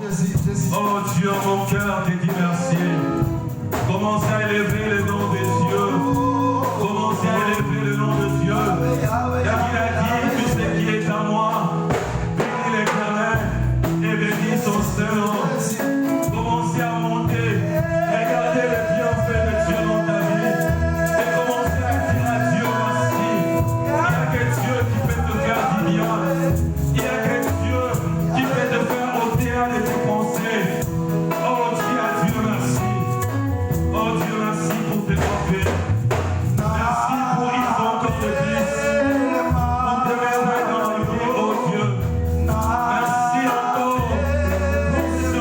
Oh Dieu, mon cœur te dit merci. Commencez à élever le nom de Dieu. Commencez à élever le nom de Dieu. Car il a dit, tout ce qui est à moi, bénis l'Éternel et bénis son Saint-Nom. Commencez à monter. Regardez le bienfait de Dieu dans ta vie. Et commencez à dire à Dieu merci. Il n'y a que Dieu qui peut te faire du bien. Il n'y a que Dieu qui peut te faire ôter de tes pensées. Oh Dieu merci. Oh Dieu, merci pour tes papiers. Merci pour ils sont encore de plus. Pour tes merveilles dans la vie, oh Dieu. Merci encore pour ce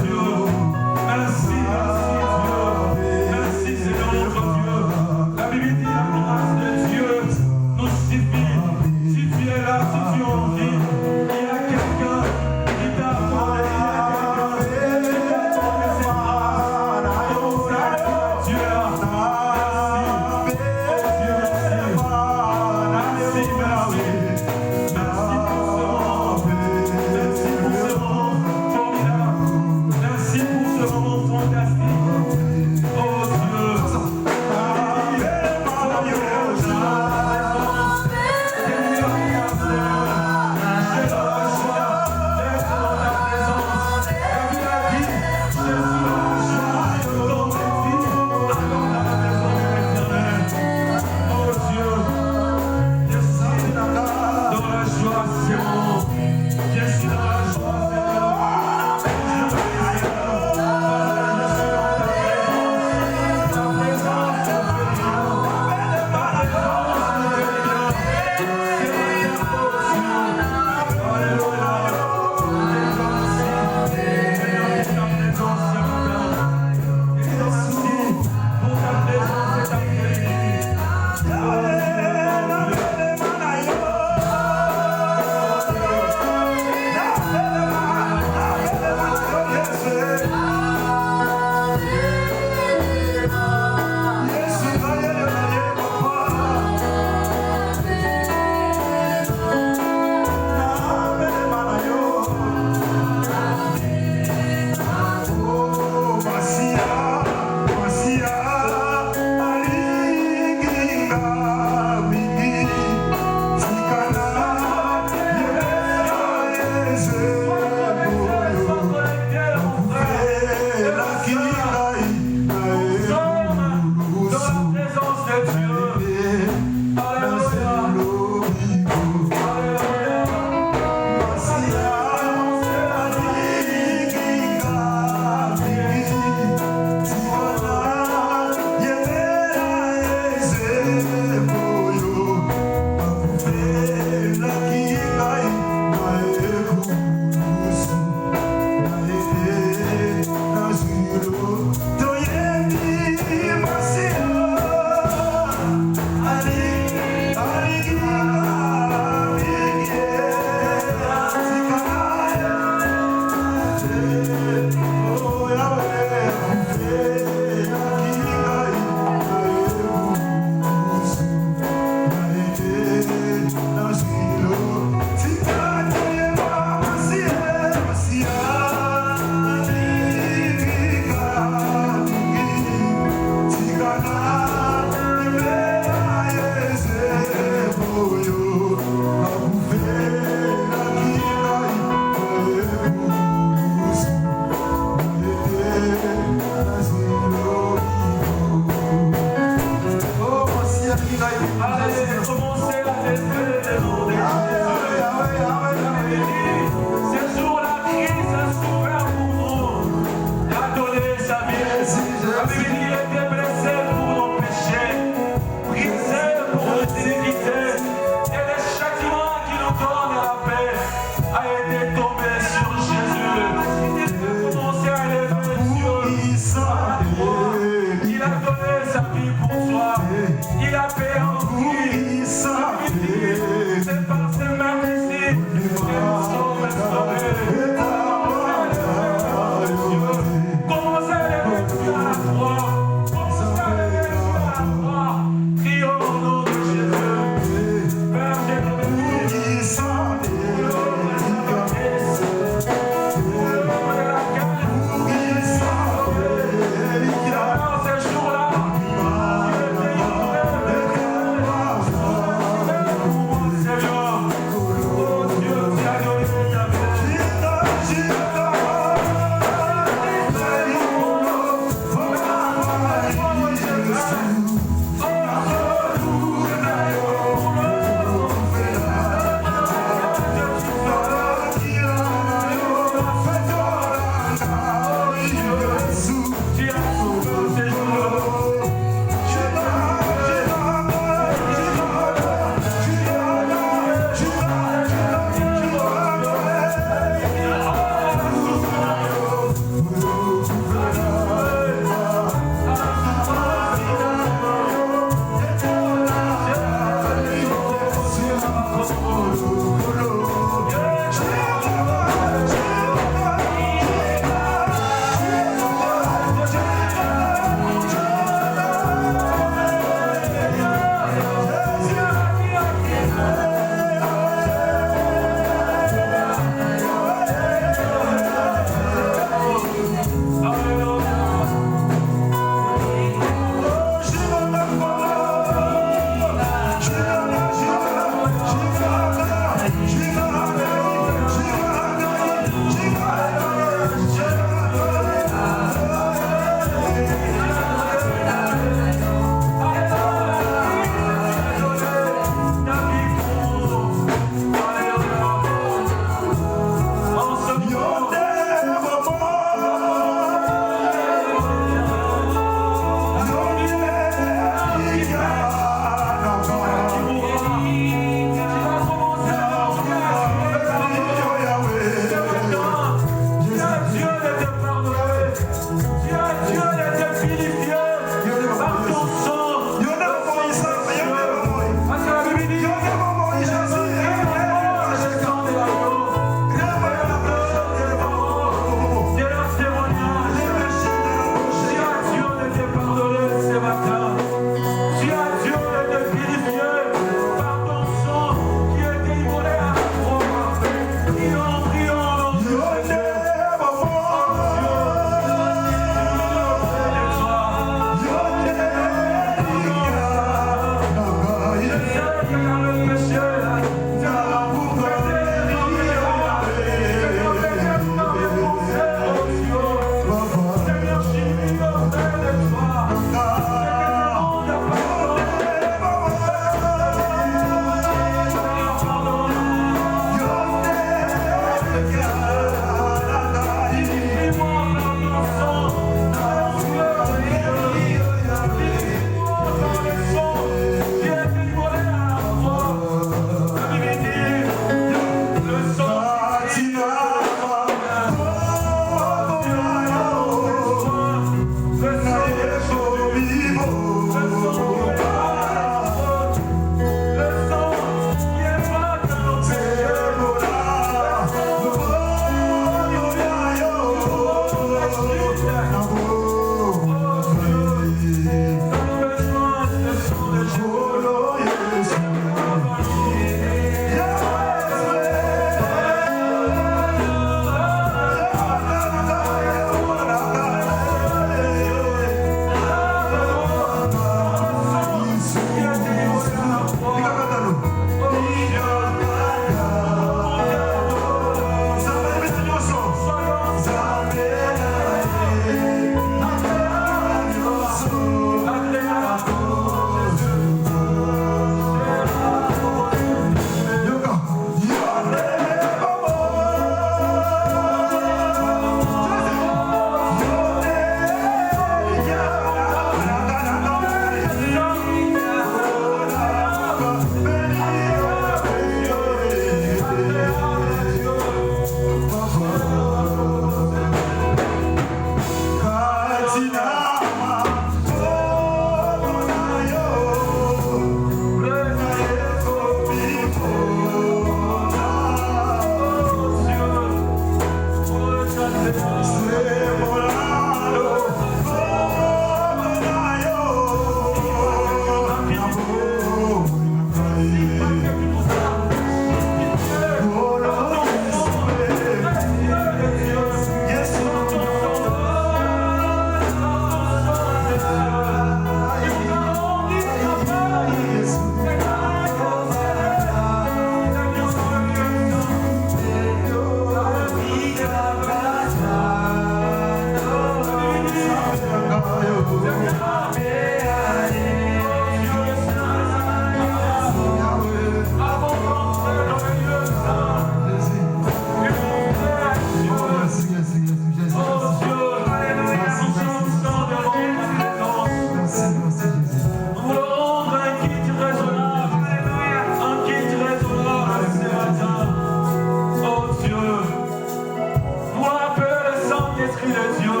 Saint-Esprit de Dieu.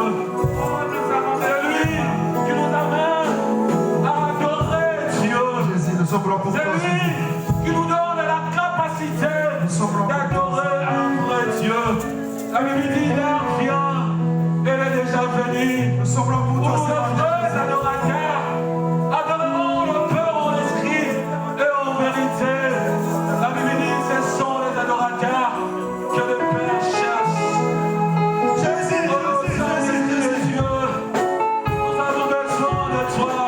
C'est lui qui nous amène à adorer Dieu. Jésus, nous sommes là pour toi, C'est lui Jésus. qui nous donne la capacité d'adorer un vrai Dieu. La Bible dit, l'heure vient, elle est déjà venue. Nous sommes là pour Où toi, nos Seigneur. vrais adorateurs adoreront le Père en esprit et en vérité. La Bible dit, ce sont les adorateurs que le Père cherche. Jésus, Oh, Saint-Esprit de Dieu, nous avons besoin de toi.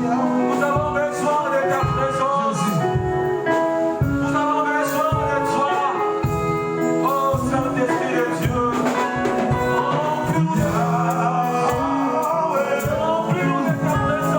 Nous avons besoin de ta présence. Nous avons besoin de toi. Oh, Saint-Esprit de Dieu. Remplis-nous de ta présence.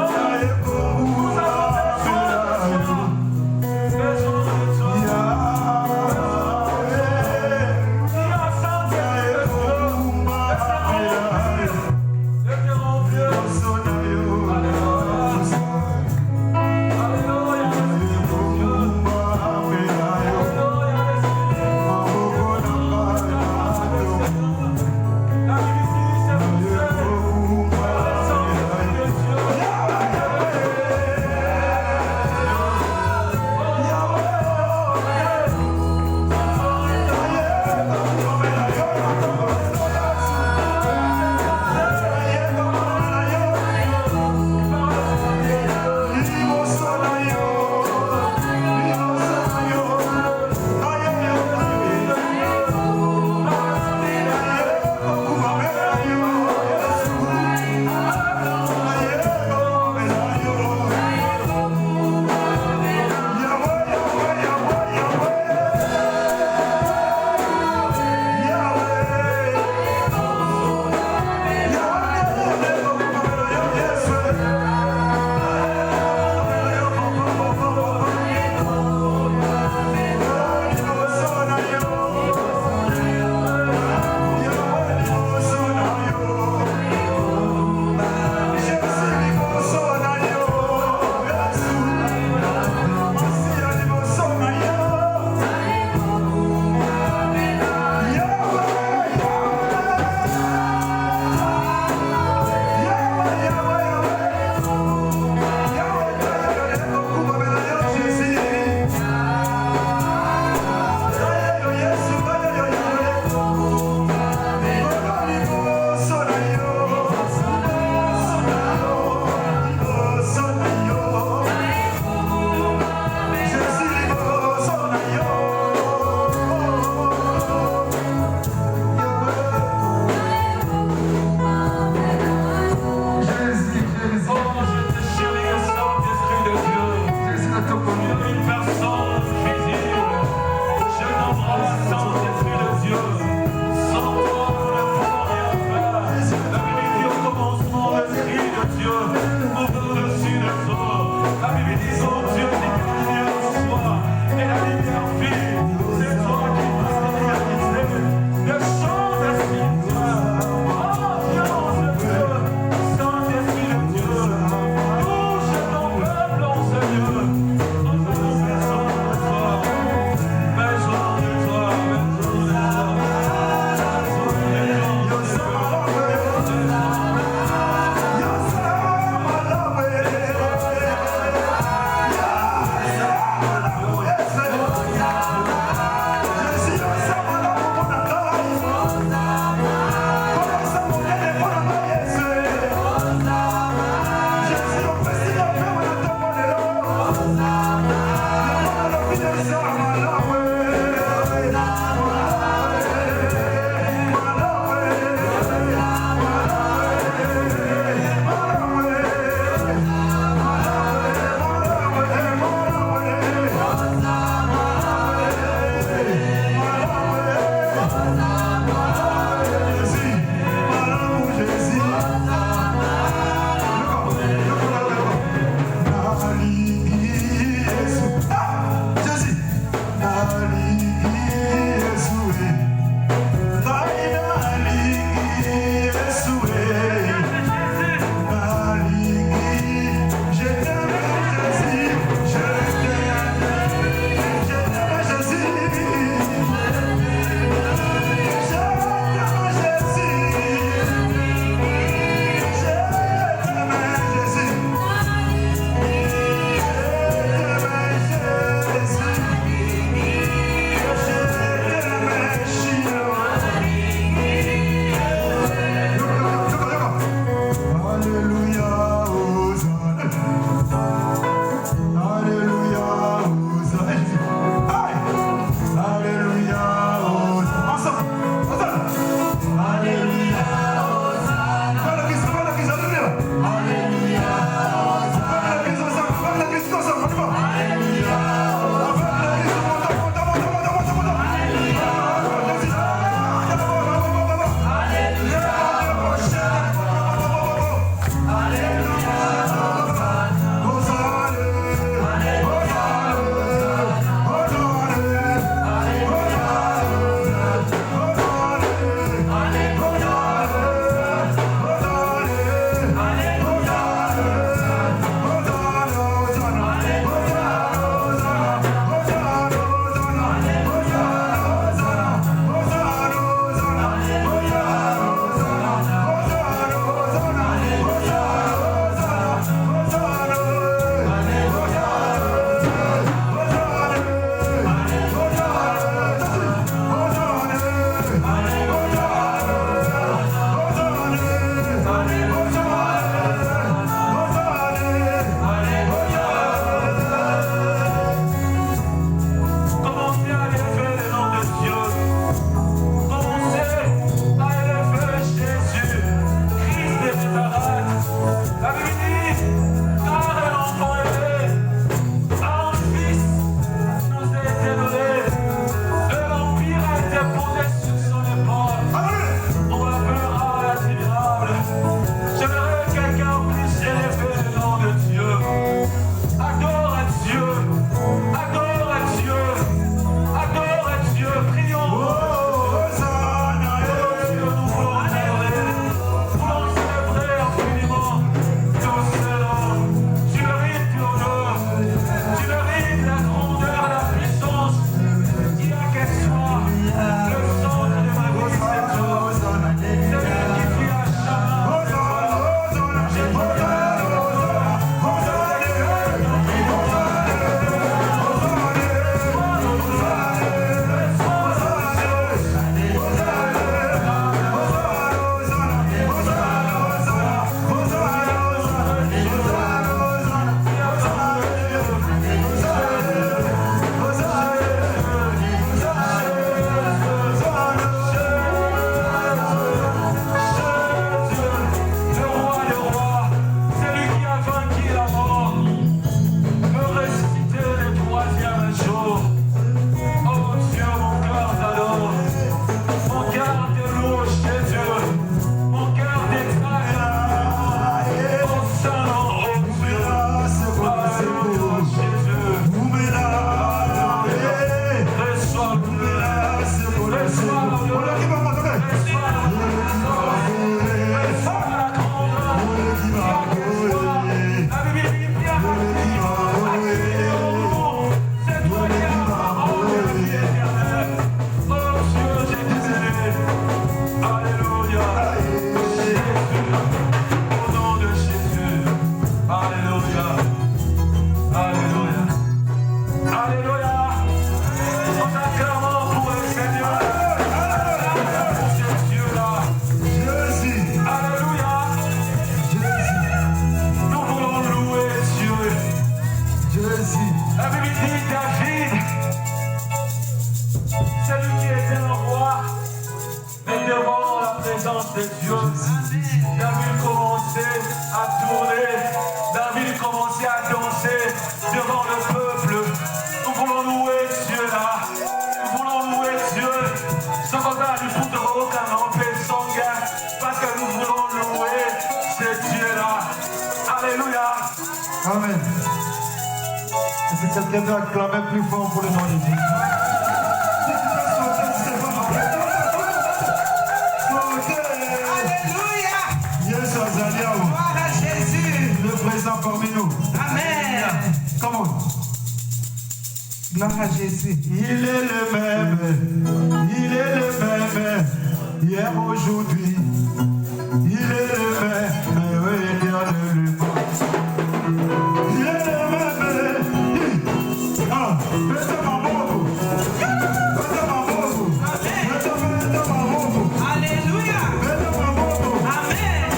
présence de Dieu. David commençait à tourner. David commençait à danser devant le peuple. Nous voulons louer Dieu là. Nous voulons louer Dieu. Ce matin, nous pouvons aucun empêcher son gars. Parce que nous voulons louer ce Dieu là. Alléluia. Amen. Est-ce que quelqu'un veut acclamer plus fort pour le nom de Jésus? Alléluia. Yes, Azalia. Gloire à Jésus. Le présent parmi nous. Amen. Comment? Gloire à Jésus. Il est le même. Il est le même. Hier, aujourd'hui. Il est le même. Oui, éternellement. Il est le même. Ah, mettez ma bobo. Mettez ma bobo. Mettez ma bobo. Alléluia. Mettez ma bobo. Amen.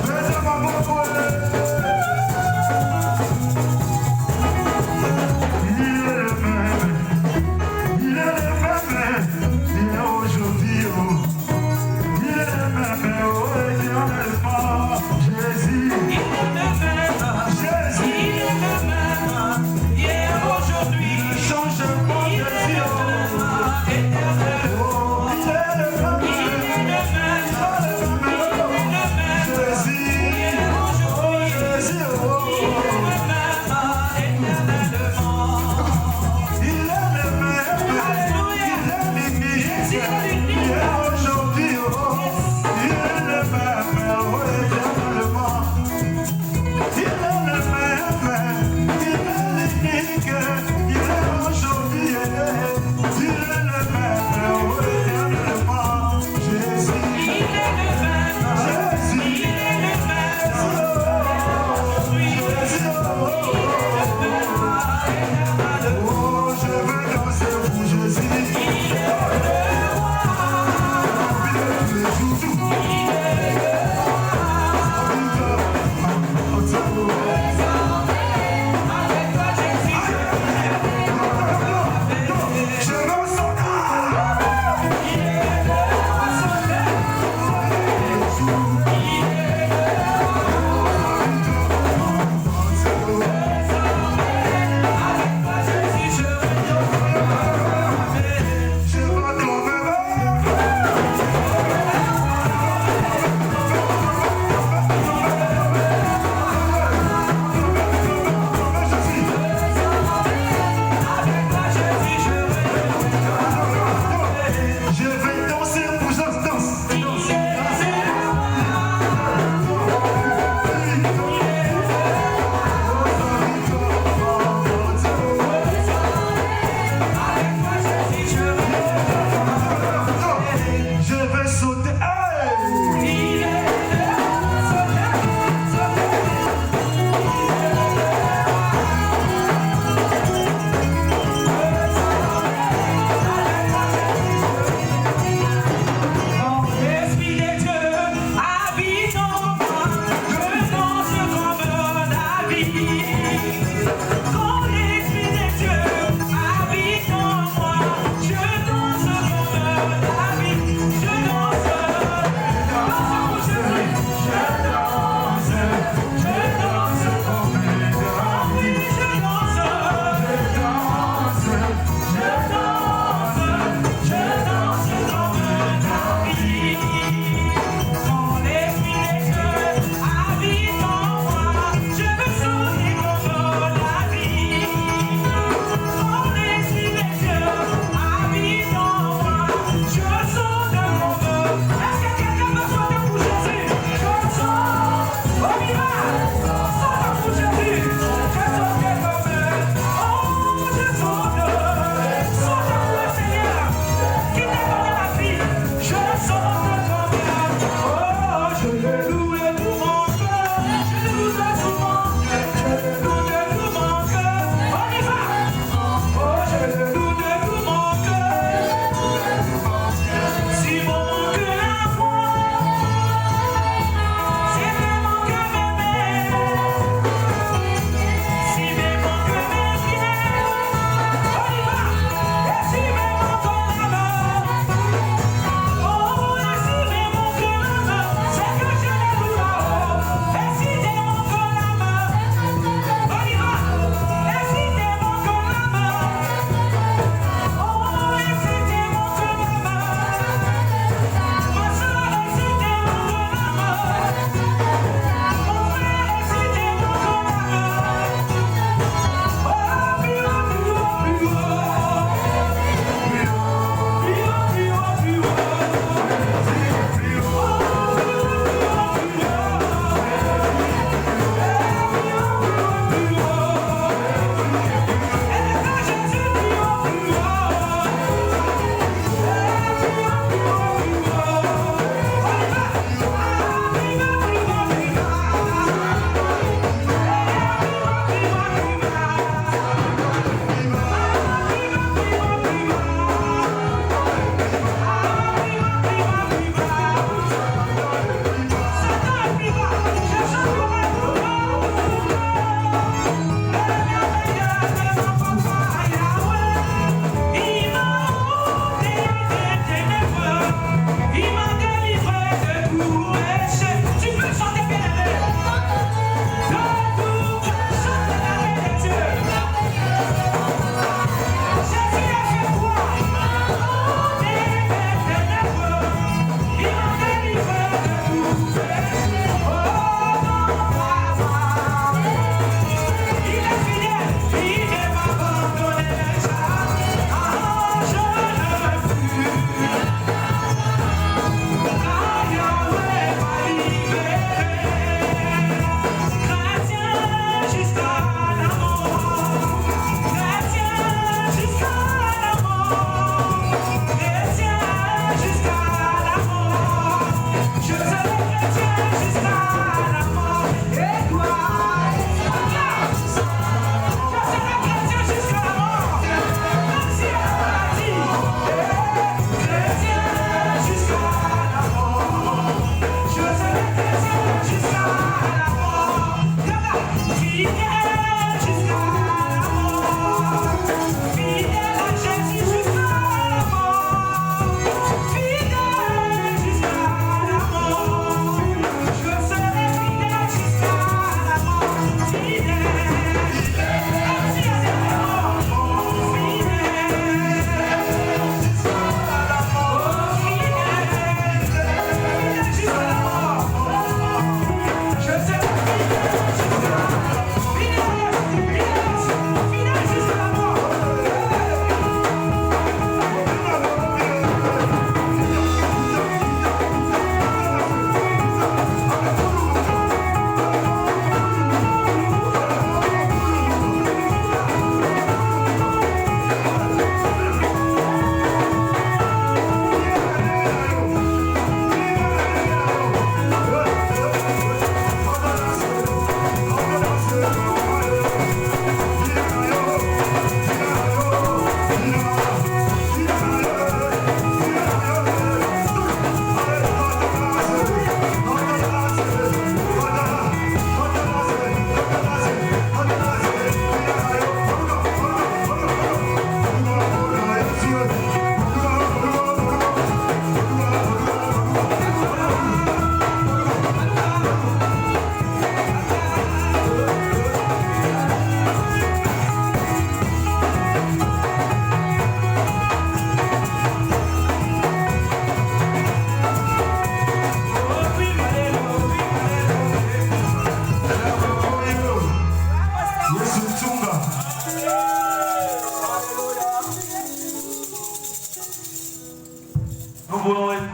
Mettez ma bobo. Il est le même. Il est le même. Il est aujourd'hui.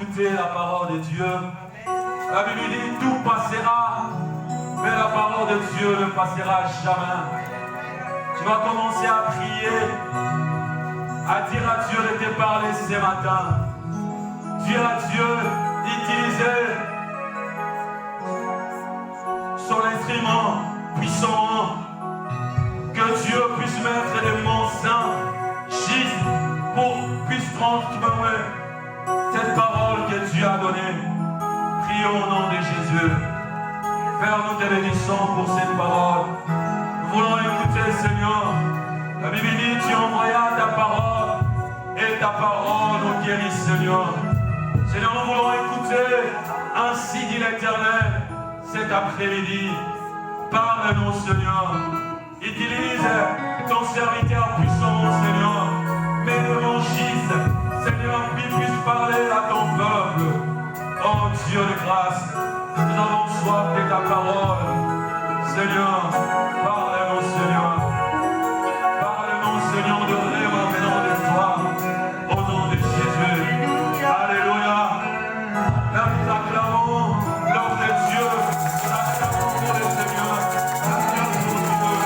écouter la parole de Dieu. La Bible dit tout passera, mais la parole de Dieu ne passera jamais. Tu vas commencer à prier, à dire à Dieu de te parler ce matin. Dire à Dieu d'utiliser son instrument puissant, que Dieu puisse mettre des mots saints, justes, pour puisse transformer cette parole que Dieu a donnée. Prions au nom de Jésus. Père, nous te bénissons pour cette parole. Nous voulons écouter, Seigneur. La Bible dit, tu envoyas ta parole et ta parole nous guérit, Seigneur. Seigneur, nous voulons écouter, ainsi dit l'Éternel, cet après-midi. Parle-nous, Seigneur. Utilise ton serviteur puissant, Seigneur. Mais l'évangile, Seigneur, qu'il puisse parler à ton peuple. Oh Dieu de grâce, nous avons soif de ta parole. Seigneur, parle-nous, Seigneur. Parle-nous, Seigneur, de rêve venant de toi. Au nom de Jésus. Alléluia. Là, nous acclamons l'homme de Dieu. Nous acclamons pour le Seigneur. Acclamons pour Dieu.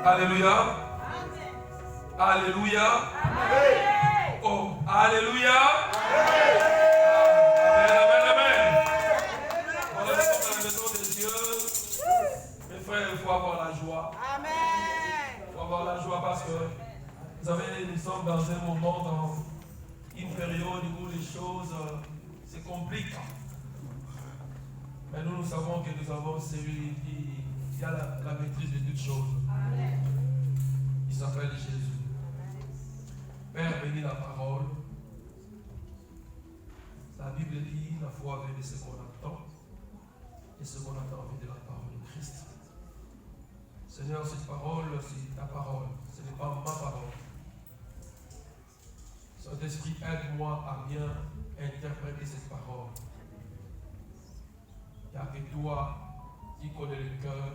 Alléluia. Alléluia. Alléluia. Oh, Alléluia. Amen, amen, amen. Voilà, nous sommes dans la maison de Dieu. Mes frères, il faut avoir la joie. Amen. Il faut avoir la joie parce que, vous savez, nous sommes dans un moment, dans une période où les choses se compliquent. Mais nous savons que nous avons celui qui a la maîtrise de toutes choses. Amen. Il s'appelle Jésus. Père, bénis la parole. La Bible dit la foi vient de ce qu'on attend. Et ce qu'on attend vient de la parole de Christ. Seigneur, cette parole, c'est ta parole. Ce n'est pas ma parole. Saint-Esprit, aide-moi à bien interpréter cette parole. Il n'y a que toi qui connais le cœur.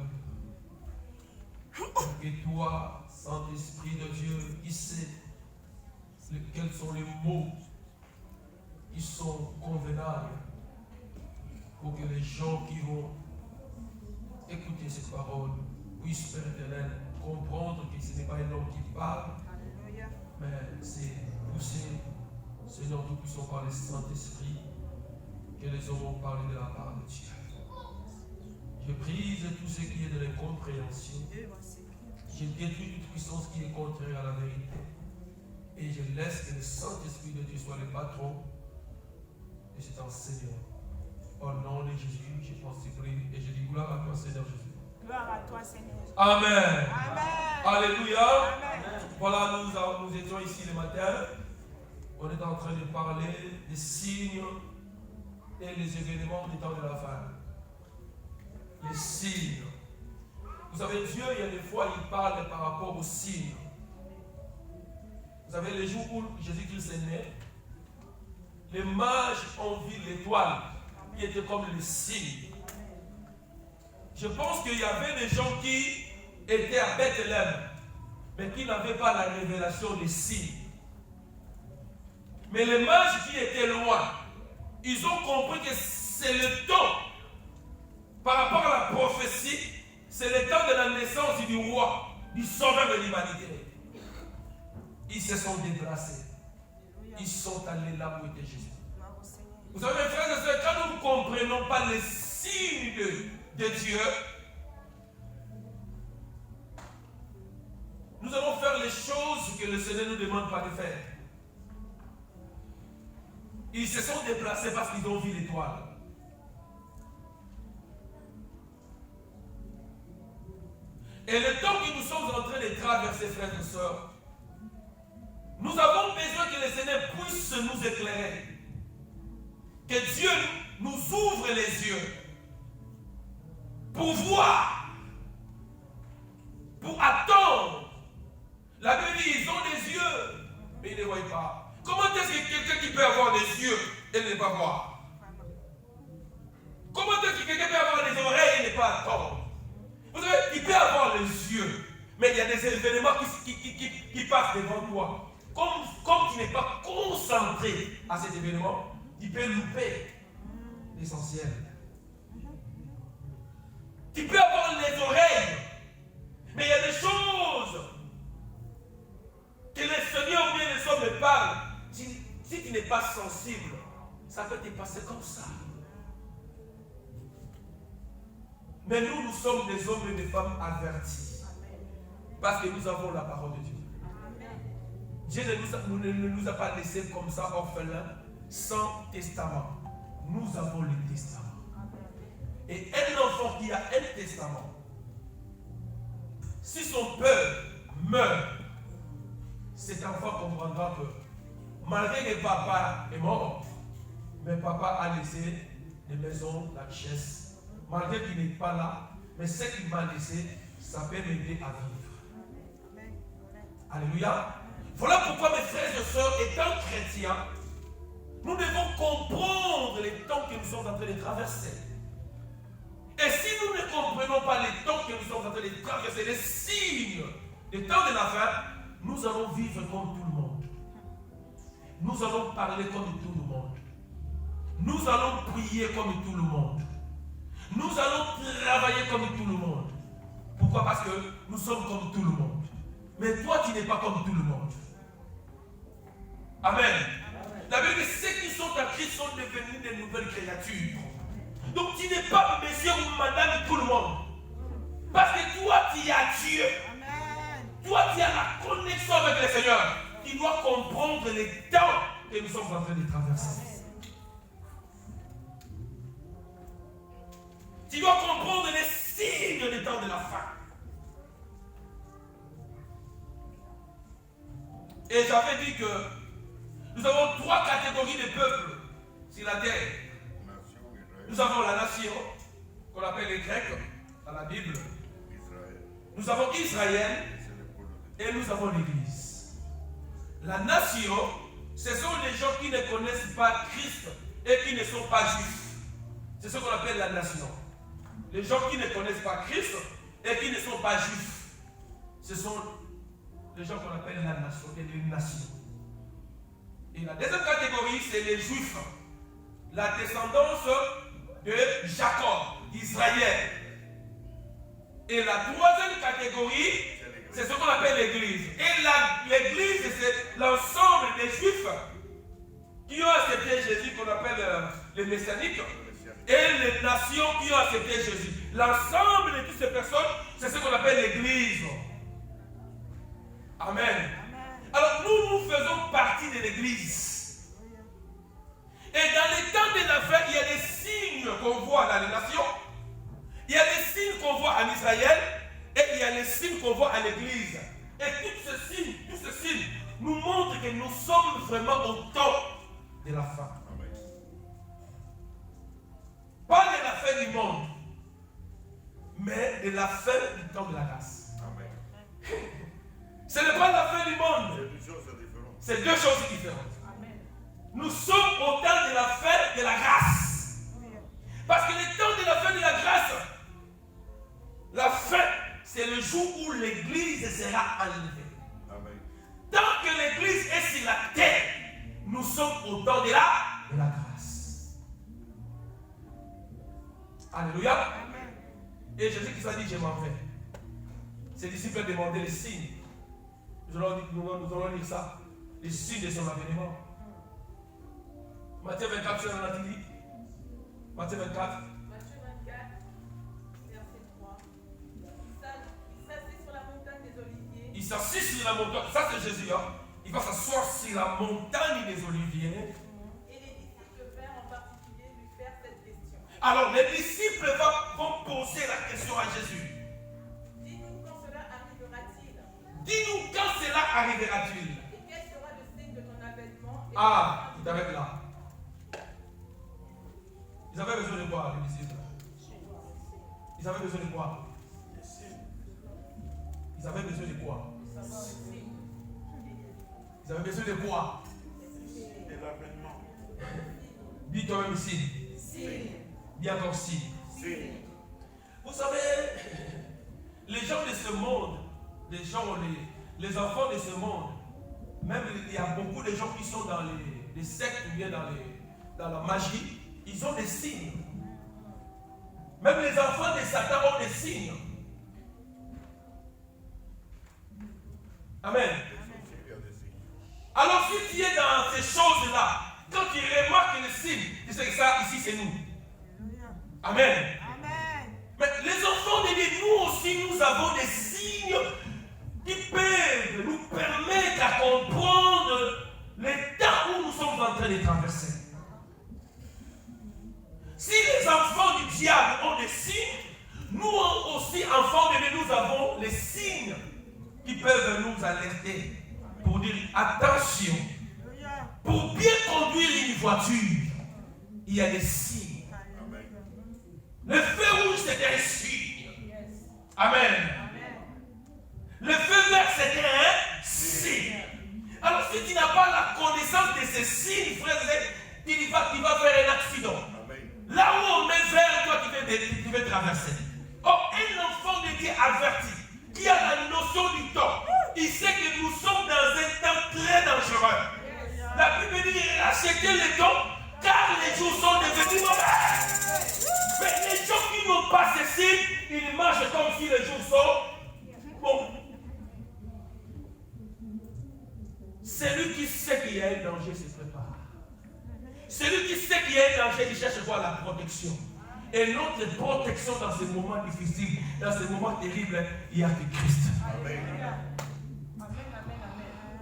Il n'y a que toi, Saint-Esprit de Dieu, qui sait quels sont les mots qui sont convenables pour que les gens qui vont écouter cette parole puissent, Père éternel, comprendre que ce n'est pas un homme qui parle, mais c'est poussé, Seigneur, nous puissions par le Saint-Esprit, que les hommes vont parler de la part de Dieu. Je brise tout ce qui est de l'incompréhension. Je détruis toute puissance qui est contraire à la vérité. Et je laisse que le Saint-Esprit de Dieu soit le patron de cet enseignement. Au nom de Jésus, je pense et prie et je dis gloire à toi, Seigneur Jésus. Gloire à toi, Seigneur. Amen. Amen. Alléluia. Amen. Voilà, nous étions ici le matin. On est en train de parler des signes et les événements du temps de la fin. Les signes. Vous savez, Dieu, il y a des fois, il parle par rapport aux signes. Vous savez, les jours où Jésus-Christ est né, les mages ont vu l'étoile qui était comme le signe. Je pense qu'il y avait des gens qui étaient à Bethléem, mais qui n'avaient pas la révélation des signes. Mais les mages qui étaient loin, ils ont compris que c'est le temps, par rapport à la prophétie, c'est le temps de la naissance du roi, du sauveur de l'humanité. Ils se sont déplacés. Ils sont allés là où était Jésus. Vous savez, mes frères et sœurs, quand nous ne comprenons pas les signes de Dieu, nous allons faire les choses que le Seigneur ne nous demande pas de faire. Ils se sont déplacés parce qu'ils ont vu l'étoile. Et le temps que nous sommes en train de traverser, frères et sœurs, nous avons besoin que le Seigneur puisse nous éclairer. Que Dieu nous ouvre les yeux pour voir, pour attendre. La Bible dit, ils ont des yeux, mais ils ne voient pas. Comment est-ce que quelqu'un qui peut avoir des yeux et ne pas voir? Comment est-ce que quelqu'un peut avoir des oreilles et ne pas attendre? Vous savez, il peut avoir les yeux, mais il y a des événements qui passent devant toi. Comme tu n'es pas concentré à cet événement, tu peux louper l'essentiel. Tu peux avoir les oreilles, mais il y a des choses que le Seigneur ou bien les hommes me parlent. Si tu n'es pas sensible, ça peut te passer comme ça. Mais nous sommes des hommes et des femmes avertis. Parce que nous avons la parole de Dieu. Dieu ne nous a pas laissés comme ça, orphelins, sans testament. Nous avons le testament. Et un enfant qui a un testament, si son père meurt, cet enfant comprendra que malgré que papa est mort, mais papa a laissé les maisons, la richesse. Malgré qu'il n'est pas là, mais ce qu'il m'a laissé, ça peut m'aider à vivre. Alléluia. Voilà pourquoi mes frères et sœurs, étant chrétiens, nous devons comprendre les temps que nous sommes en train de traverser. Et si nous ne comprenons pas les temps que nous sommes en train de traverser, les signes des temps de la fin, nous allons vivre comme tout le monde. Nous allons parler comme tout le monde. Nous allons prier comme tout le monde. Nous allons travailler comme tout le monde. Pourquoi? Parce que nous sommes comme tout le monde. Mais toi, tu n'es pas comme tout le monde. Amen. La Bible dit que ceux qui sont en Christ sont devenus des nouvelles créatures. Donc tu n'es pas monsieur ou madame tout le monde. Parce que toi, tu as Dieu. Amen. Toi, tu as la connexion avec le Seigneur. Tu dois comprendre les temps que nous sommes en train de traverser. Tu dois comprendre les signes des temps de la fin. Et j'avais dit que nous avons 3 catégories de peuples sur la terre. Nous avons la nation, qu'on appelle les Grecs dans la Bible. Nous avons Israël et nous avons l'Église. La nation, ce sont les gens qui ne connaissent pas Christ et qui ne sont pas juifs. C'est ce qu'on appelle la nation. Les gens qui ne connaissent pas Christ et qui ne sont pas juifs. Ce sont les gens qu'on appelle la nation, les nations. Et la deuxième catégorie, c'est les juifs. La descendance de Jacob, d'Israël. Et la troisième catégorie, c'est ce qu'on appelle l'église. Et l'église, c'est l'ensemble des juifs qui ont accepté Jésus, qu'on appelle les messianiques, et les nations qui ont accepté Jésus. L'ensemble de toutes ces personnes, c'est ce qu'on appelle l'église. Amen. Alors nous faisons partie de l'église. Et dans les temps de la fin, il y a des signes qu'on voit dans les nations. Il y a des signes qu'on voit en Israël. Et il y a les signes qu'on voit à l'église. Et tous ces signes nous montrent que nous sommes vraiment au temps de la fin. Pas de la fin du monde, mais de la fin du temps de la grâce. Ce n'est pas la fin du monde. C'est deux choses différentes. Nous sommes au temps de la fin de la grâce. Parce que le temps de la fin de la grâce, la fin, c'est le jour où l'église sera enlevée. Tant que l'église est sur la terre, nous sommes au temps de la grâce. Alléluia. Et Jésus qui a dit, je m'en vais. Ses disciples demandaient les signes. Nous allons lire ça. Les signes de son avènement. Matthieu 24, tu l'as dit. Matthieu 24. Matthieu 24, verset 3. Il s'assit sur la montagne des Oliviers. Il s'assit sur la montagne. Ça, c'est Jésus. Hein? Il va s'asseoir sur la montagne des Oliviers. Et les disciples vinrent en particulier lui faire cette question. Alors, les disciples vont poser la question à Jésus. Dis-nous quand cela arrivera-t-il? Dis-nous quand cela arrivera-t-il? Et quel sera le signe de ton avènement? Ah, il t'arrête là. Ils avaient besoin de quoi, les disciples? Ils avaient besoin de quoi? Ils avaient besoin de quoi? Ils avaient besoin de quoi? Dis toi-même ici. Dis encore si. Vous savez, les gens de ce monde, les enfants de ce monde, même il y a beaucoup de gens qui sont dans les sectes ou bien dans la magie, ils ont des signes. Même les enfants de Satan ont des signes. Amen. Alors si tu es dans ces choses-là, quand tu remarques les signes, tu sais que ça, ici, c'est nous. Amen. Mais les enfants de Dieu, nous aussi, nous avons des signes qui peuvent nous permettre à comprendre les temps où nous sommes en train de traverser. Si les enfants du diable ont des signes, nous aussi, enfants de Dieu, nous avons les signes qui peuvent nous alerter pour dire attention. Pour bien conduire une voiture, il y a des signes. Le feu rouge, c'était un signe. Amen. Le feu vert, c'était un signe. Alors, si tu n'as pas la connaissance de ces signes, frère, tu vas faire un accident. Là où on met vert, toi, tu veux traverser. Or, un enfant de Dieu averti, qui a la notion du temps, il sait que nous sommes dans un temps très dangereux. La Bible dit rachetez le temps, car les jours sont devenus mauvais. Mais les gens qui n'ont pas ces signes, ils marchent comme si les jours sont bons. Celui qui sait qu'il y a un danger se prépare. Celui qui sait qu'il y a un danger, il cherche à voir la protection. Et notre protection dans ces moments difficiles, dans ces moments terribles, il n'y a que Christ. Amen.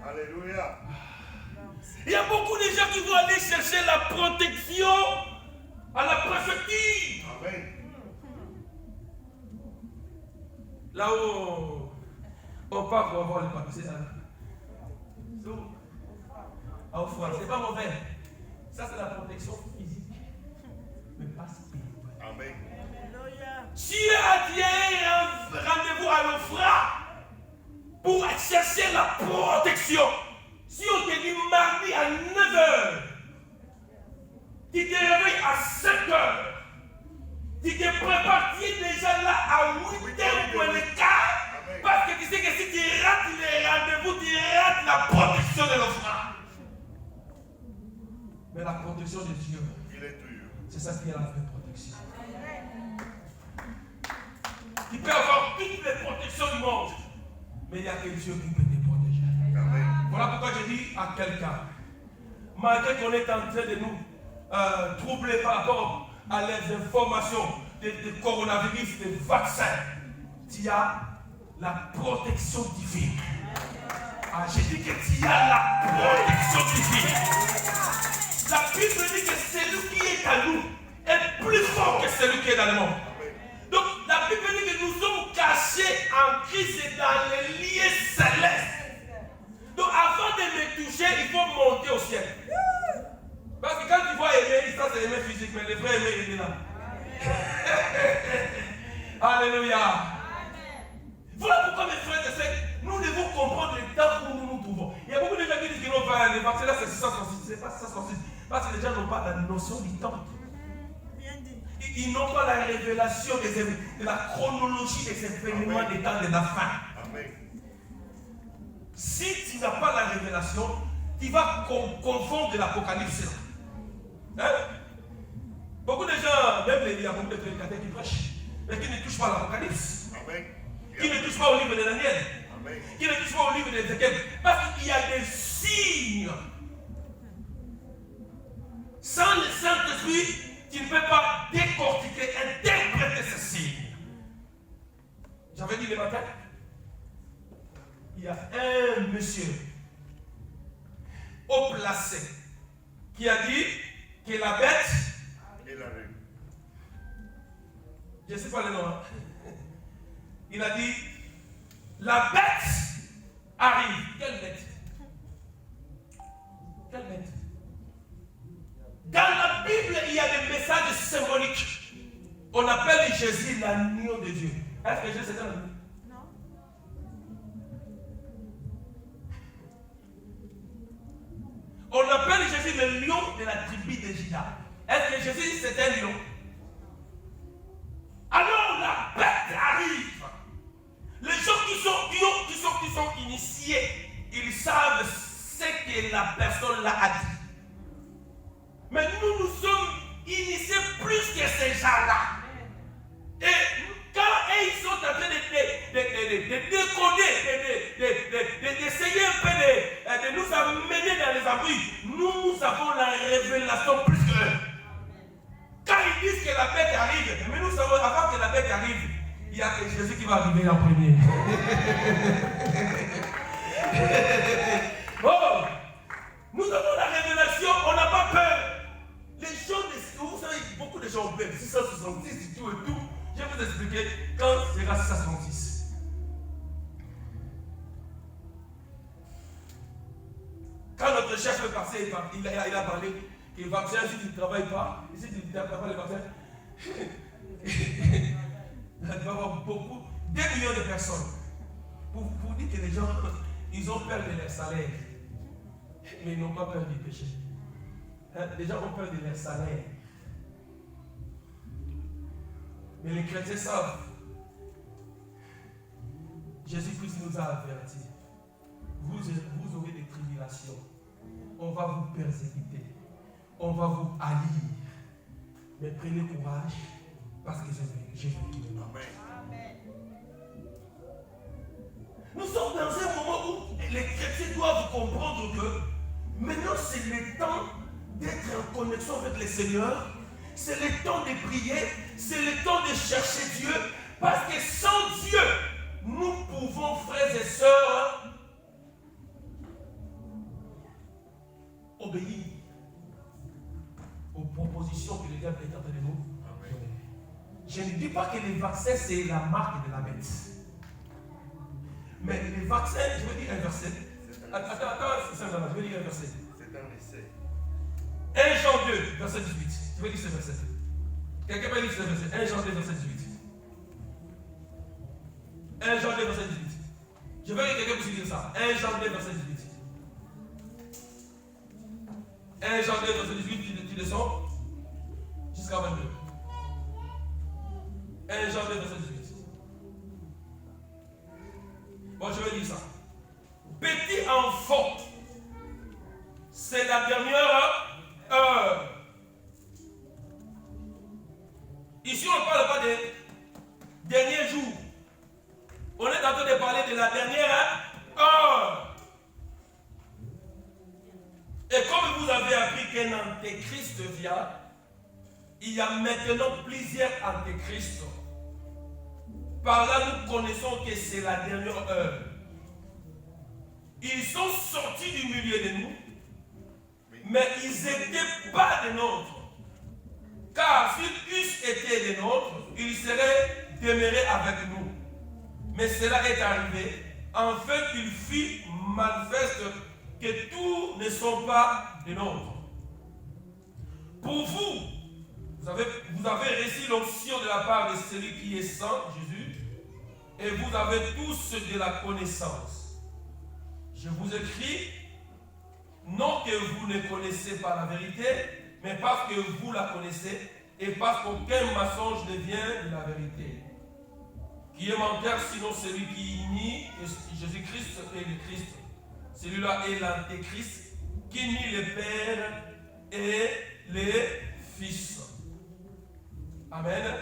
Alléluia. Il y a beaucoup de gens qui vont aller chercher la protection à la préfecture. Amen. Là où on part pour avoir le papier, c'est ça. Au froid, c'est pas mauvais. Ça, c'est la protection physique, mais pas spirituelle. Amen. Tu as un rendez-vous à l'Ofra pour chercher la protection. Si on te dit mardi à 9h, tu te réveilles à 7h, tu te prépares, tu es déjà là à 8h pour le quart, parce que tu sais que si tu rates les rendez-vous, tu rates la protection de l'Ofra. Mais la protection de Dieu, c'est ça qui est la vraie protection. Tu peux avoir toutes les protections du monde, mais il n'y a que Dieu qui peut te protéger. Amen. Voilà pourquoi je dis à quelqu'un, malgré qu'on est en train de nous troubler par rapport à les informations de coronavirus, des vaccins, tu as la protection divine. Ah, j'ai dit que tu as la protection divine. La Bible dit que celui qui est à nous est plus fort que celui qui est dans le monde. Donc la Bible dit que nous sommes cachés en Christ et dans les lieux célestes. Donc avant de me toucher, il faut monter au ciel. Parce que quand tu vois aimer, ça c'est aimer physique, mais le vrai aimer, il est là. Alléluia. Voilà pourquoi mes frères et sœurs, nous devons comprendre le temps où nous nous trouvons. Il y a beaucoup de gens qui disent qu'ils n'ont pas les vaccins là, c'est 666. C'est pas 666. Parce que les gens n'ont pas la notion du temps. Ils n'ont pas la révélation de la chronologie des événements des temps de la fin. Amen. Si tu n'as pas la révélation, tu vas confondre l'Apocalypse. Hein? Beaucoup de gens, même il y a beaucoup de prédicateurs qui prêchent, mais qui ne touchent pas l'Apocalypse. Qui ne touchent pas au livre de Daniel. Amen. Qui ne touchent pas au livre d'Ézéchiel. Parce qu'il y a des signes. Sans le Saint-Esprit, tu ne peux pas décortiquer, interpréter ces signes. J'avais dit le matin, il y a un monsieur haut placé qui a dit que la bête et la reine. Je ne sais pas le nom. Hein? Il a dit la bête arrive. Quelle bête? Quelle bête? Dans la Bible, il y a des messages symboliques. On appelle Jésus l'agneau de Dieu. Est-ce que Jésus est un agneau? Non. On appelle Jésus le lion de la tribu de Juda. Est-ce que Jésus c'est un lion? Alors la bête arrive. Les gens qui sont initiés, ils savent ce que la personne là a dit. Mais nous sommes initiés plus que ces gens-là. Et quand ils sont en train de décoder, d'essayer un peu de nous amener dans les abris, nous avons la révélation plus qu'eux. Quand ils disent que la bête arrive, mais nous savons avant que la bête arrive, il y a que Jésus qui va arriver en premier. Oh, nous avons la révélation, on n'a pas peur. Les gens, vous savez, beaucoup de gens ont peur. 666 et tout et tout. Je vais vous expliquer quand sera 666. Quand notre chef est passé, il a parlé que le vaccin, si tu ne travailles pas, si tu ne travailles pas le vaccin, il va y avoir beaucoup, 2 millions de personnes. Pour dire que les gens, ils ont peur de leur salaire, mais ils n'ont pas peur du péché. Les gens ont peur de leur salaire. Mais les chrétiens savent. Jésus-Christ nous a avertis. Vous aurez des tribulations. On va vous persécuter. On va vous haïr. Mais prenez courage parce que j'ai vécu. Amen. Nous sommes dans un moment où les chrétiens doivent comprendre que maintenant c'est le temps d'être en connexion avec le Seigneur. C'est le temps de prier. C'est le temps de chercher Dieu. Parce que sans Dieu, nous pouvons, frères et sœurs, obéir aux propositions que le diable est en train de nous donner. Je ne dis pas que les vaccins, c'est la marque de la bête. Mais les vaccins, je vais dire un verset. Attends, je vais dire un verset. C'est un essai. 1 Jean 2, verset 18. Je vais dire ce verset. Quelqu'un peut lire ce verset. 1 Jean 2, verset 18. 1 Jean 2, verset 18. Je veux que quelqu'un puisse dire ça. 1 Jean 2, verset 18. 1 Jean 2, verset 18, tu descends jusqu'à 22. 1 Jean 2, verset 18. Bon, je vais dire ça. Petit enfant, c'est la dernière heure. Ici, on ne parle pas des derniers jours. On est en train de parler de la dernière heure. Et comme vous avez appris qu'un antéchrist vient, il y a maintenant plusieurs antéchrists. Par là, nous connaissons que c'est la dernière heure. Ils sont sortis du milieu de nous, mais ils n'étaient pas des nôtres. Car s'ils eussent été des nôtres, ils seraient demeurés avec nous. Mais cela est arrivé, en fait, qu'il fit manifeste que tous ne sont pas des nôtres. Pour vous, vous avez reçu l'onction de la part de celui qui est saint, Jésus, et vous avez tous de la connaissance. Je vous écris, non que vous ne connaissez pas la vérité, mais parce que vous la connaissez, et parce qu'aucun mensonge ne vient de la vérité. Qui est menteur sinon celui qui nie que Jésus-Christ est le Christ. Celui-là est l'antéchrist, qui nie le Père et les Fils. Amen.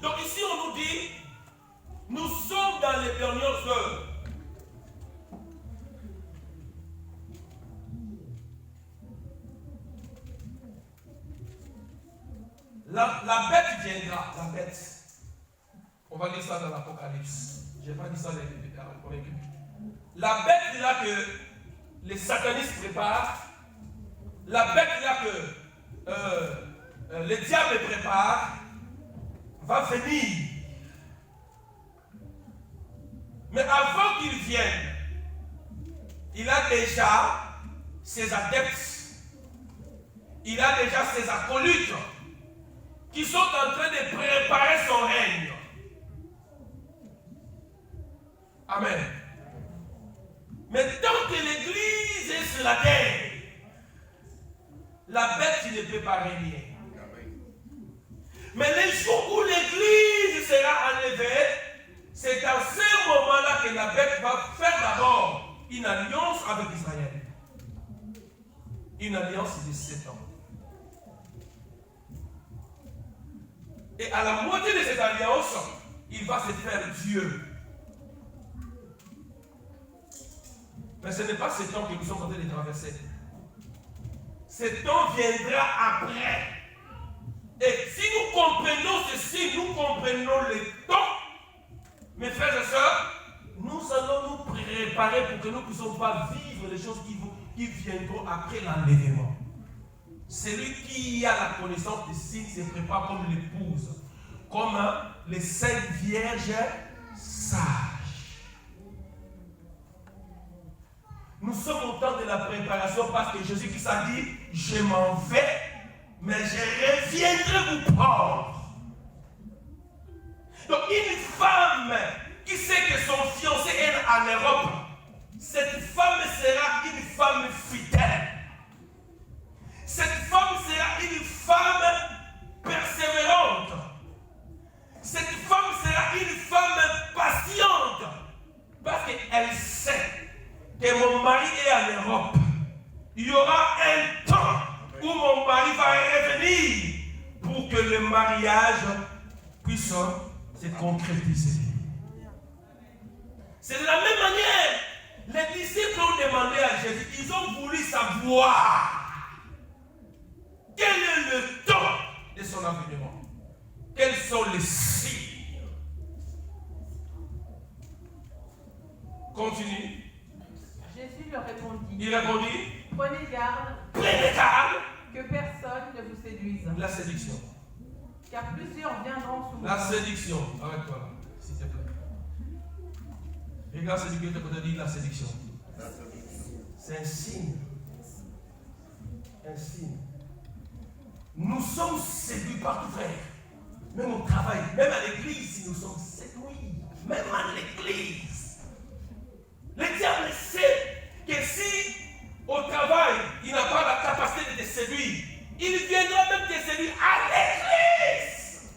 Donc ici on nous dit, nous sommes dans les dernières heures. La bête viendra, la bête. On va lire ça dans l'Apocalypse. Je n'ai pas dit ça dans les cultes. La bête là que les satanistes préparent, la bête là que le diable prépare, va venir. Mais avant qu'il vienne, il a déjà ses adeptes, il a déjà ses acolytes qui sont en train de préparer son règne. Amen. Mais tant que l'Église est sur la terre, la bête ne peut pas régner. Mais les jours où l'Église sera enlevée, c'est à ce moment-là que la bête va faire d'abord une alliance avec Israël. Une alliance de 7 ans. Et à la moitié de cette alliance, il va se faire Dieu. Mais ce n'est pas ce temps que nous sommes en train de traverser. Ce temps viendra après. Et si nous comprenons ceci, nous comprenons le temps, mes frères et sœurs, nous allons nous préparer pour que nous ne puissions pas vivre les choses qui viendront après l'enlèvement. Celui qui a la connaissance des signes se prépare comme l'épouse, comme les 5 vierges sages. Nous sommes au temps de la préparation parce que Jésus-Christ a dit, je m'en vais, mais je reviendrai vous prendre. Donc une femme qui sait que son fiancé est en Europe, cette femme sera une femme fidèle. Cette femme sera une femme persévérante. Cette femme sera une femme patiente. Parce qu'elle sait que mon mari est en Europe. Il y aura un temps où mon mari va revenir pour que le mariage puisse se concrétiser. C'est de la même manière, les disciples ont demandé à Jésus, ils ont voulu savoir quel est le temps de son avènement. Quels sont les signes? Continue. Jésus leur répondit. Il répondit, Prenez garde que personne ne vous séduise. la séduction. Car plusieurs viendront sous La séduction. Arrête-toi là, s'il te plaît. Regarde celui qui est à côté de la séduction. C'est un signe. Un signe. Nous sommes séduits partout, frère. Même au travail, même à l'église, nous sommes séduits. Même à l'église. Le diable sait que si au travail, il n'a pas la capacité de te séduire, il viendra même te séduire à l'église.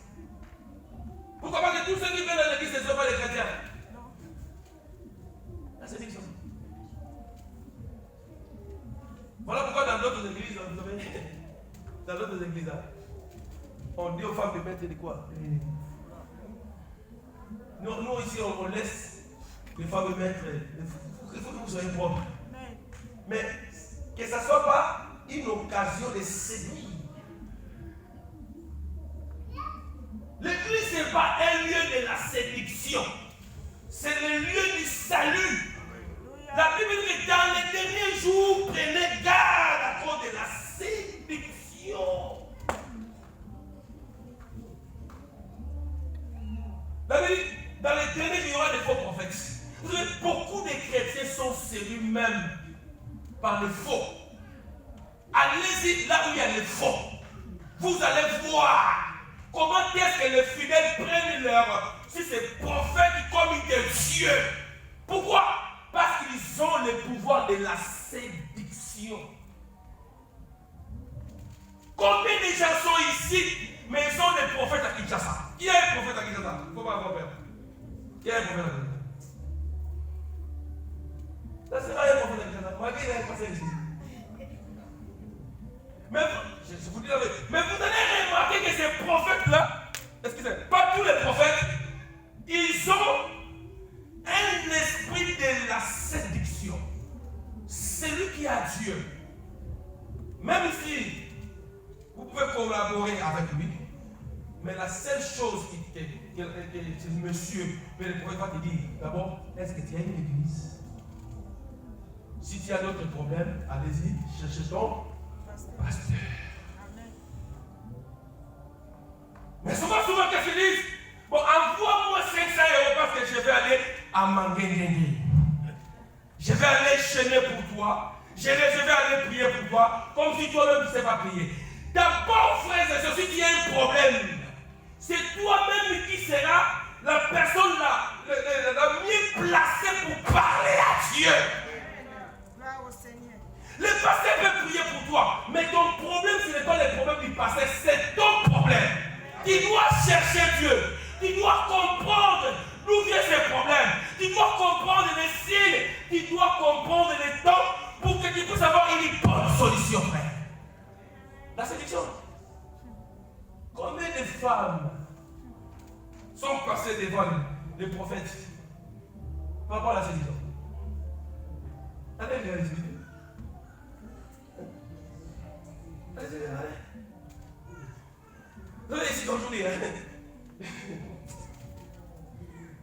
Pourquoi pas que tous ceux qui viennent à l'église ne sont pas des chrétiens? La séduction. Voilà pourquoi dans d'autres églises, vous savez, dans d'autres églises, on dit aux femmes de mettre de quoi? Nous ici, on laisse les femmes mettre. Il faut que vous soyez propres. Mais que ça ne soit pas une occasion de séduire. L'église n'est pas un lieu de la séduction. C'est le lieu du salut. par les faux. Allez-y là où il y a les faux. Vous allez voir comment est-ce que les fidèles prennent si ces prophètes comme des dieux. Pourquoi? Parce qu'ils ont le pouvoir de la séduction. Combien de gens sont ici, mais ils sont des prophètes à Kinshasa? Qui est un prophète à Kinshasa? Il ne faut pas avoir peur. Qui est un prophète à Kinshasa? Ça c'est pas un prophète à Kinshasa. Moi, qui est un prophète ici? Mais je vous dis la vérité. Mais vous allez remarquer que ces prophètes-là, excusez, pas tous les prophètes, ils ont un esprit de la séduction. Celui qui a Dieu. Même si vous pouvez collaborer avec lui, mais la seule chose que monsieur, mais le prophète va te dire, d'abord, est-ce que tu as une église? Si tu as d'autres problèmes, allez-y, cherchez ton pasteur. Mais souvent, qu'est-ce qu'ils disent? Bon, envoie-moi 500 € parce que je vais aller à Manguengue. Je vais aller chaîner pour toi. Je vais aller prier pour toi. Comme si toi-même tu ne sais pas prier. D'abord, frères et sœurs, si tu as un problème, c'est toi-même qui seras la personne la mieux placée pour parler à Dieu. Gloire au Seigneur. Le pasteur peut prier pour toi, mais ton problème, ce n'est pas le problème du pasteur, c'est ton problème. Tu dois chercher Dieu. Tu dois comprendre d'où viennent ces problèmes. Tu dois comprendre les signes. Tu dois comprendre les temps pour que tu puisses avoir une bonne solution, frère. La séduction. Combien de femmes sont passées devant les prophètes par rapport à la séduction? Allez, allez. Vous allez ici aujourd'hui.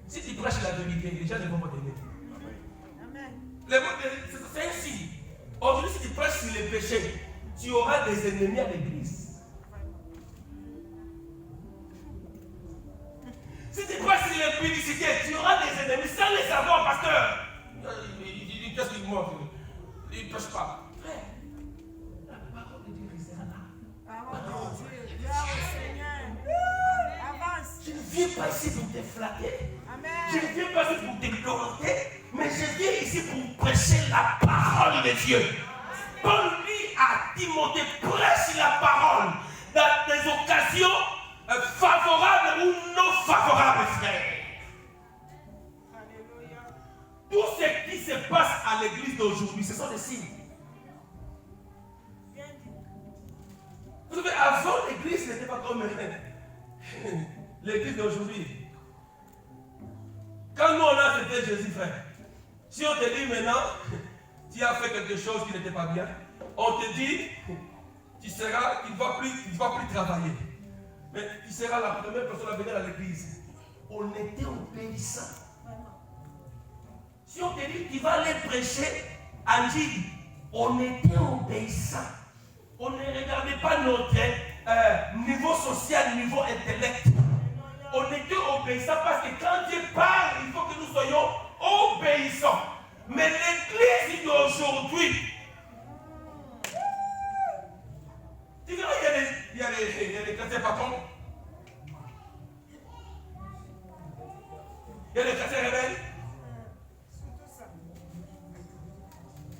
Si tu prêches la vérité, les gens ne vont pas t'aimer. C'est ainsi. Aujourd'hui, si tu prêches sur les péchés, tu auras des ennemis à l'église. Si tu prêches sur les publicités, tu auras des ennemis sans les savoir, pasteur. Qu'est-ce qu'il montre? Il ne prêche pas. Frère, la parole de Dieu restera là. Parole de Dieu. Gloire au Seigneur. Avance. Je ne viens pas ici pour te flatter. Amen. Je ne viens pas ici pour te glorifier, mais je viens ici pour prêcher la parole de Dieu. Paul dit à Timothée, prêche la parole dans des occasions favorables ou non favorables, frère. Alléluia. Tout ce qui se passe à l'église d'aujourd'hui, ce sont des signes. Bien dit. Vous savez, avant, l'église n'était pas comme l'église d'aujourd'hui. Quand nous on a accepté Jésus, frère, si on te dit maintenant, tu as fait quelque chose qui n'était pas bien, on te dit, tu ne vas plus travailler. Mais tu seras la première personne à venir à l'église. On était obéissants. Si on te dit, tu vas aller prêcher à Dieu, on était obéissants. On ne regardait pas notre niveau social, niveau intellect. On était obéissants parce que quand Dieu parle, il faut que nous soyons obéissants. Mais l'église d'aujourd'hui, tu verras, il y a les chrétiens patrons. Il y a les chrétiens rebelles.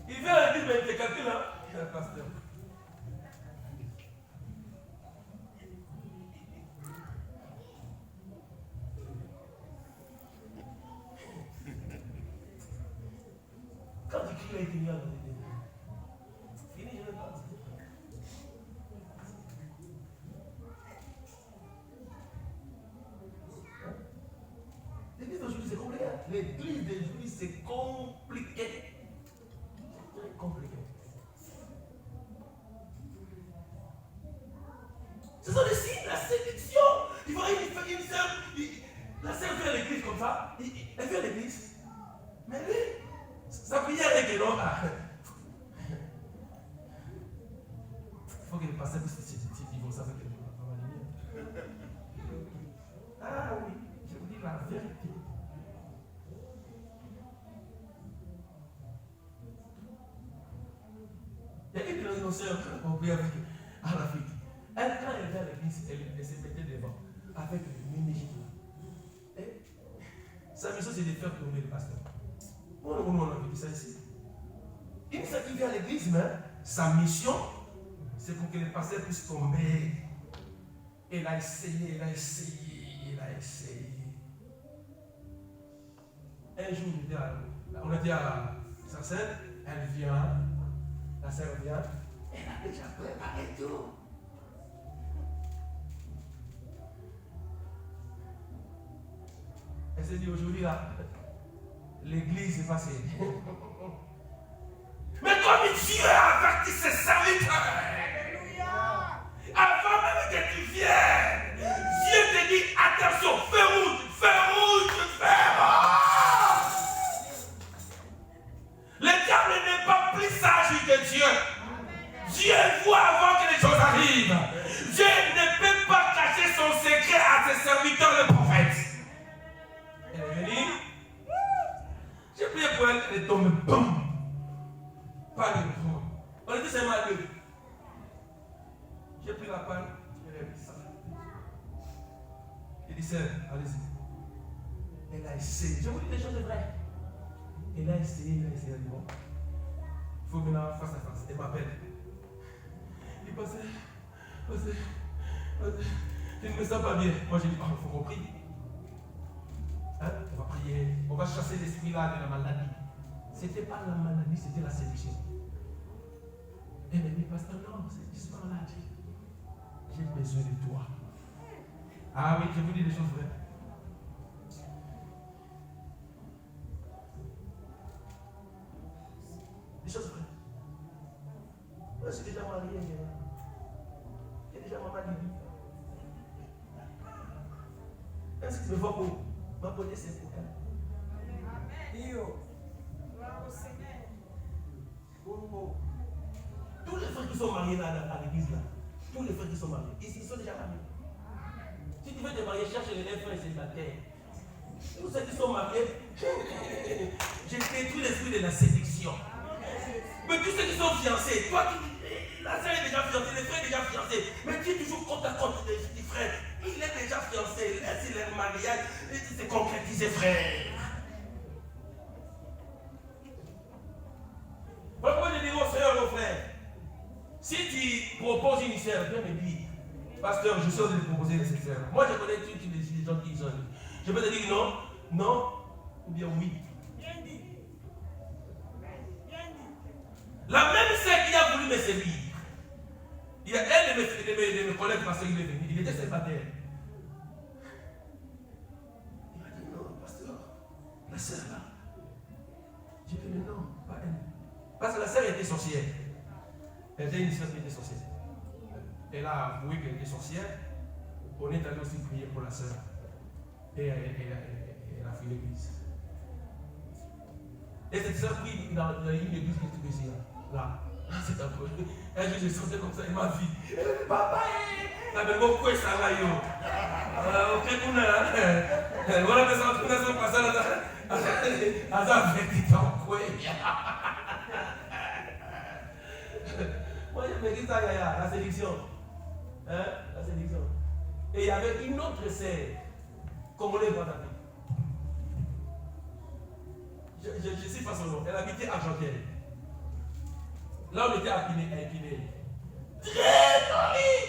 Il vient à l'église, mais il te calcule, hein? Il y a le pasteur. Quand tu cries, il te dit à l'église. Fini, je vais partir. L'église d'aujourd'hui, c'est compliqué. L'église d'aujourd'hui, c'est compliqué. Très compliqué. Ce sont des signes, la séduction. Il faut une sœur, la sœur vient à l'église comme ça. Elle vient à l'église. Mais lui, sa prière est que non. Il faut que le pasteur puisse divorcer avec elle. Ah oui, je vous dis la vérité. nos soeurs ont pris avec à l'Afrique. Elle, quand elle était à l'église, elle se mettait devant avec le mini. Sa mission, c'est de faire tomber le pasteur. On a vécu ça ici. Une fois qu'il vient à l'église, mais sa mission, c'est pour que le pasteur puisse tomber. Elle a essayé, elle a essayé, elle a essayé. Un jour, on était à sa sœur, elle vient, la sœur vient, elle a déjà préparé tout. Elle s'est dit aujourd'hui là, l'église est passée. Mais comme Dieu a averti ses serviteurs, avant même que tu viennes, Dieu te dit attention, fais rouge, fais rouge. Le diable n'est pas plus sage que Dieu. Dieu voit avant que les choses arrivent. Dieu ne peut pas cacher son secret à ses serviteurs, les prophètes. Elle est venue. J'ai prié pour elle, elle est tombée. Boum. Pas de boum. On était seulement à deux. J'ai pris la panne, elle a mis ça. Il dit, sœur, allez-y. Elle a essayé. Je vous dis des choses vraies. Elle a essayé, elle a dit, bon. Il faut venir face à face. Elle m'appelle. Il dit, pasteur, je ne me sens pas bien. Moi, j'ai dit, il faut qu'on prie. Hein? On va prier. On va chasser l'esprit-là de la maladie. Ce n'était pas la maladie, c'était la séduction. Elle m'a dit, pasteur, non, cette histoire-là, j'ai besoin de toi. Ah oui, je vous dis des choses vraies. Des choses vraies. Moi, je suis déjà marié. J'ai déjà maman Lily. Est-ce que tu me vois pour m'abonner ces bouquins? Amen. Gloire au Seigneur. Tous les frères qui sont mariés là, à l'église là, tous les frères qui sont mariés, ils sont déjà mariés. Si tu veux te marier, cherche les frères célibataires. Tous ceux qui sont mariés, j'ai détruit l'esprit de la séduction. Mais tous ceux qui sont fiancés, toi la sœur est déjà fiancée, les frères sont déjà fiancés, mais tu es toujours compte à compte des frères. Il est déjà fiancé, laisse le mariage, et tu t'es concrétisé, frère. Pourquoi je dis aux sœurs, aux frères, si tu proposes une sœur, viens me dire, pasteur, je suis de proposer une sœur. Moi, je connais toutes les gens qui sont. Je peux te dire non, non, ou bien oui. Bien dit. Bien dit. La même sœur qui a voulu me séduire, il y a un de mes collègues parce qu'il est venu, il était célibataire. Il m'a dit non, pasteur, la sœur là. J'ai dit non, pas elle. Parce que la sœur était sorcière. Elle était une sœur qui était sorcière. Elle a avoué qu'elle était sorcière. On est allé aussi prier pour la sœur. Et elle a fait l'église. Et cette sœur prie dans une église qui est ici. Là. C'est un peu. Un jour, je sentais comme ça, elle m'a vu. Papa, elle avait beaucoup de ça là. Ok, on a. Voilà, mais ça, on a passé là. À ça, avec des temps, quoi. Moi, je me dis ça, la sélection. Hein? La sélection. Et il y avait une autre sœur, comme on les voit dans je sais pas son nom. Elle habitait à Argentine. Là, on était à Épinay. Très jolie!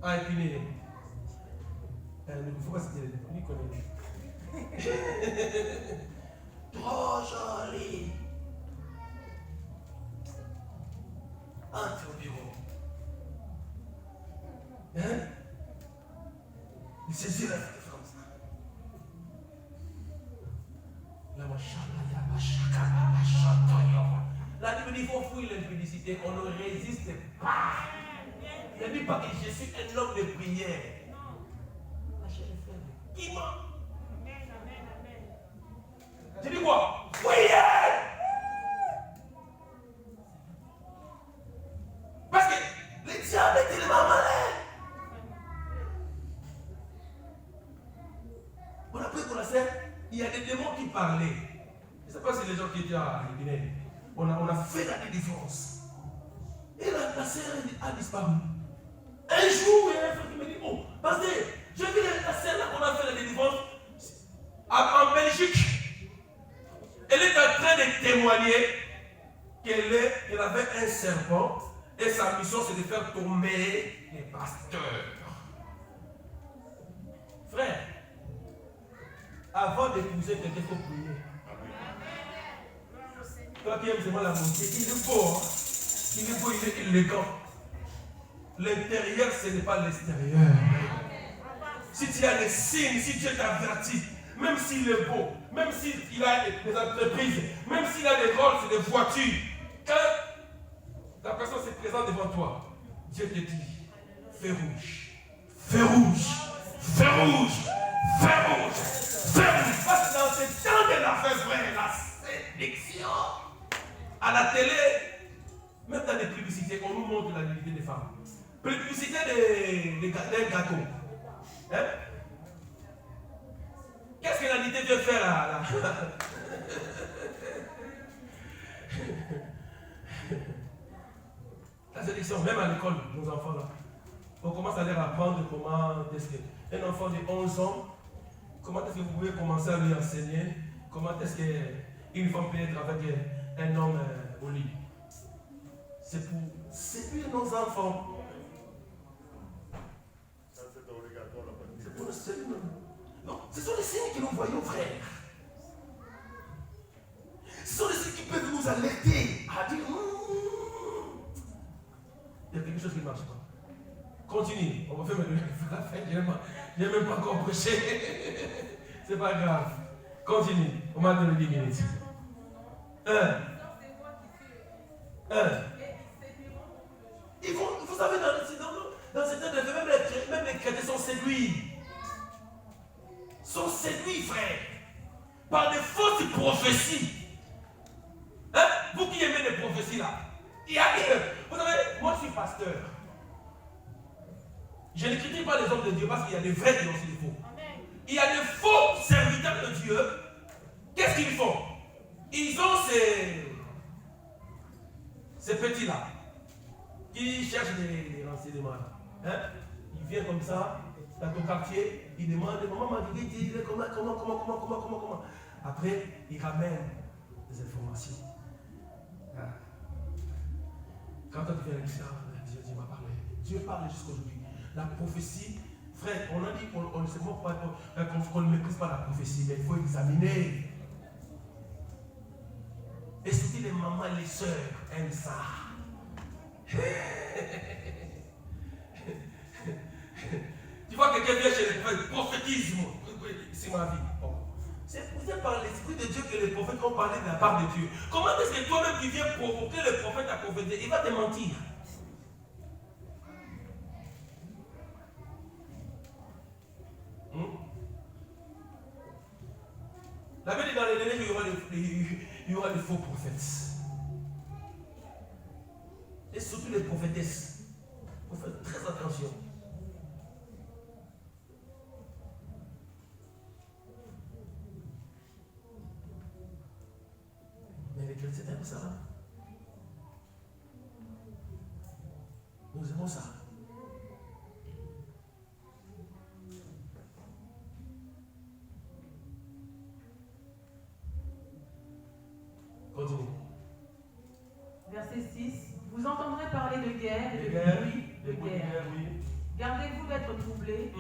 À Épinay. Il ne faut pas citer les noms. Lui connaît. Trop jolie! Entre au bureau. Hein? Il saisit la fête comme ça. La Bible dit qu'il faut fuir l'impudicité, on ne résiste pas. Il ne dit pas que je suis un homme de prière. La chair est faible. Qui ment? Amen, amen, amen. Tu dis quoi? Priez! Parce que le diable est tellement malin. On a pris pour la sœur, il y a des démons qui parlaient. Je ne sais pas si les gens qui étaient à Guinée, on a fait la délivrance. la sœur a disparu. Un jour, il y a un frère qui me dit, oh, pasteur, j'ai vu la sœur là qu'on a fait la délivrance en Belgique. Elle est en train de témoigner qu'elle avait un serpent et sa mission c'est de faire tomber les pasteurs. Frère, avant d'épouser quelqu'un, il faut prier. Toi qui aimes seulement la montée, il est beau, hein? Il est beau, il est élégant. L'intérieur, ce n'est pas l'extérieur. Si tu as des signes, si tu es averti, même s'il est beau, même s'il a des entreprises, même s'il a des Rolls, des voitures, quand la personne se présente devant toi, Dieu te dit, feu rouge, feu rouge, feu rouge, feu rouge, feu rouge. Parce que dans ce temps de la fête, frère, la sélection, à la télé, même dans les publicités, on nous montre la nudité des femmes. Publicité d'un gâteau. Hein? Qu'est-ce que la nudité veut faire là? La sélection, même à l'école, nos enfants là, on commence à leur apprendre comment est-ce qu'un enfant de 11 ans, comment est-ce que vous pouvez commencer à lui enseigner, comment est-ce qu'une femme peut être avec un homme au lit. C'est pour séduire nos enfants. C'est pour le séduire. Non, ce sont les signes que nous voyons, frère. Ce sont les signes qui peuvent nous alerter à dire il y a quelque chose qui ne marche pas. Continue. On va faire la fin. Je n'ai même pas encore prêché. C'est pas grave. Continue. On m'a donné 10 minutes. Vous savez, dans ce temps, même les chrétiens sont séduits. Sont séduits, frère, par des fausses prophéties. Hein? Vous qui aimez les prophéties là. Vous savez, moi je suis pasteur. Je ne critique pas les hommes de Dieu parce qu'il y a des vrais et aussi des faux. Il y a des faux serviteurs de Dieu. Qu'est-ce qu'ils font? Ils ont ces petits-là qui cherchent des renseignements. Hein? Ils viennent comme ça, dans ton quartier, ils demandent, maman Marguerite, il est comment. Après, ils ramènent des informations. Quand tu viens à l'église, Dieu m'a parlé. Dieu parle jusqu'aujourd'hui. La prophétie, frère, on a dit qu'on ne se moque pas, qu'on ne maîtrise pas la prophétie, mais il faut examiner. Et surtout les mamans et les soeurs aiment ça. Tu vois quelqu'un vient chez les prophètes, prophétisme, c'est ma vie. Bon. C'est par l'Esprit de Dieu que les prophètes ont parlé de la part de Dieu. Comment est-ce que toi-même qui viens provoquer le prophète à prophétiser, il va te mentir? La Bible dit dans les derniers jours, il y aura des faux prophètes. Et surtout les prophétesses. Il faut faire très attention. Mais les chrétiens aiment ça. Nous aimons ça. Continue. Verset 6. Vous entendrez parler de guerre et de bruit de guerre. Oui. Gardez-vous d'être troublés,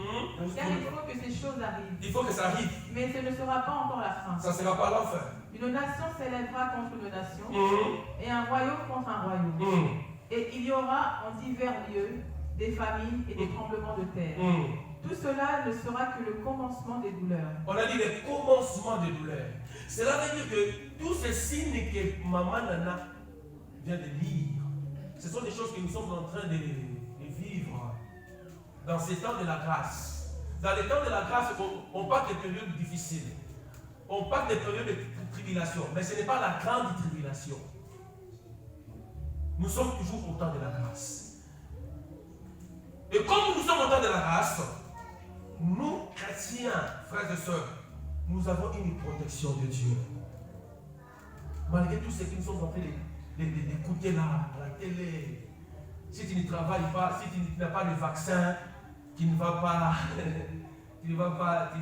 car il faut que ces choses arrivent. Il faut que ça arrive. Mais ce ne sera pas encore la fin. Ça ne sera pas l'enfer. Une nation s'élèvera contre une nation, et un royaume contre un royaume. Et il y aura en divers lieux des famines et des tremblements de terre. Tout cela ne sera que le commencement des douleurs. On a dit le commencement des douleurs. Cela veut dire que tous ces signes que Maman Nana vient de lire, ce sont des choses que nous sommes en train de vivre dans ces temps de la grâce. Dans les temps de la grâce, on parle des périodes difficiles. On parle des périodes de tribulation. Mais ce n'est pas la grande tribulation. Nous sommes toujours au temps de la grâce. Et comme nous sommes au temps de la grâce, nous, chrétiens, frères et sœurs, nous avons une protection de Dieu. Malgré tout ce que nous sommes en train d'écouter là, à la télé, Si tu ne travailles pas, si tu n'as pas de vaccin, tu ne vas pas, tu ne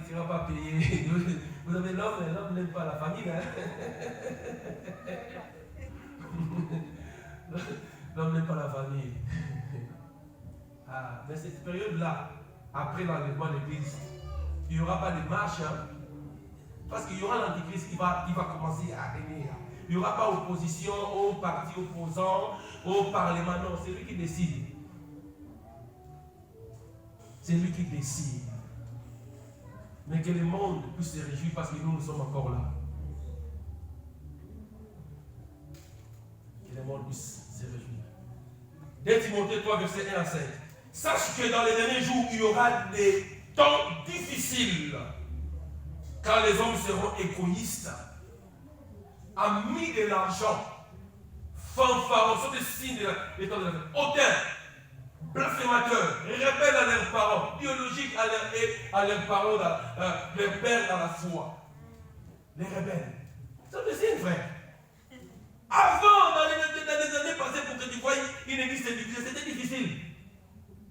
seras pas payé. Vous savez, l'homme n'aime pas la famille. Hein? L'homme n'aime pas la famille. Ah, mais cette période-là, après l'enlèvement de l'Église, il n'y aura pas de marche. Hein? Parce qu'il y aura l'antichrist qui va commencer à régner. Il n'y aura pas opposition aux partis opposants, au Parlement. Non, c'est lui qui décide. C'est lui qui décide. Mais que le monde puisse se réjouir parce que nous sommes encore là. Que le monde puisse se réjouir. 2 Timothée 3, verset 1 à 7. Sache que dans les derniers jours, il y aura des temps difficiles. Car les hommes seront égoïstes, amis de l'argent, fanfarons, sont des signes de l'état de la vie, hautains, blasphémateurs, rebelles à leurs parents, biologiques à leurs parents, leurs pères dans la foi. Les rebelles. C'est des signes, frère. Avant, dans les années passées, pour que tu voies une église divisée, c'était difficile.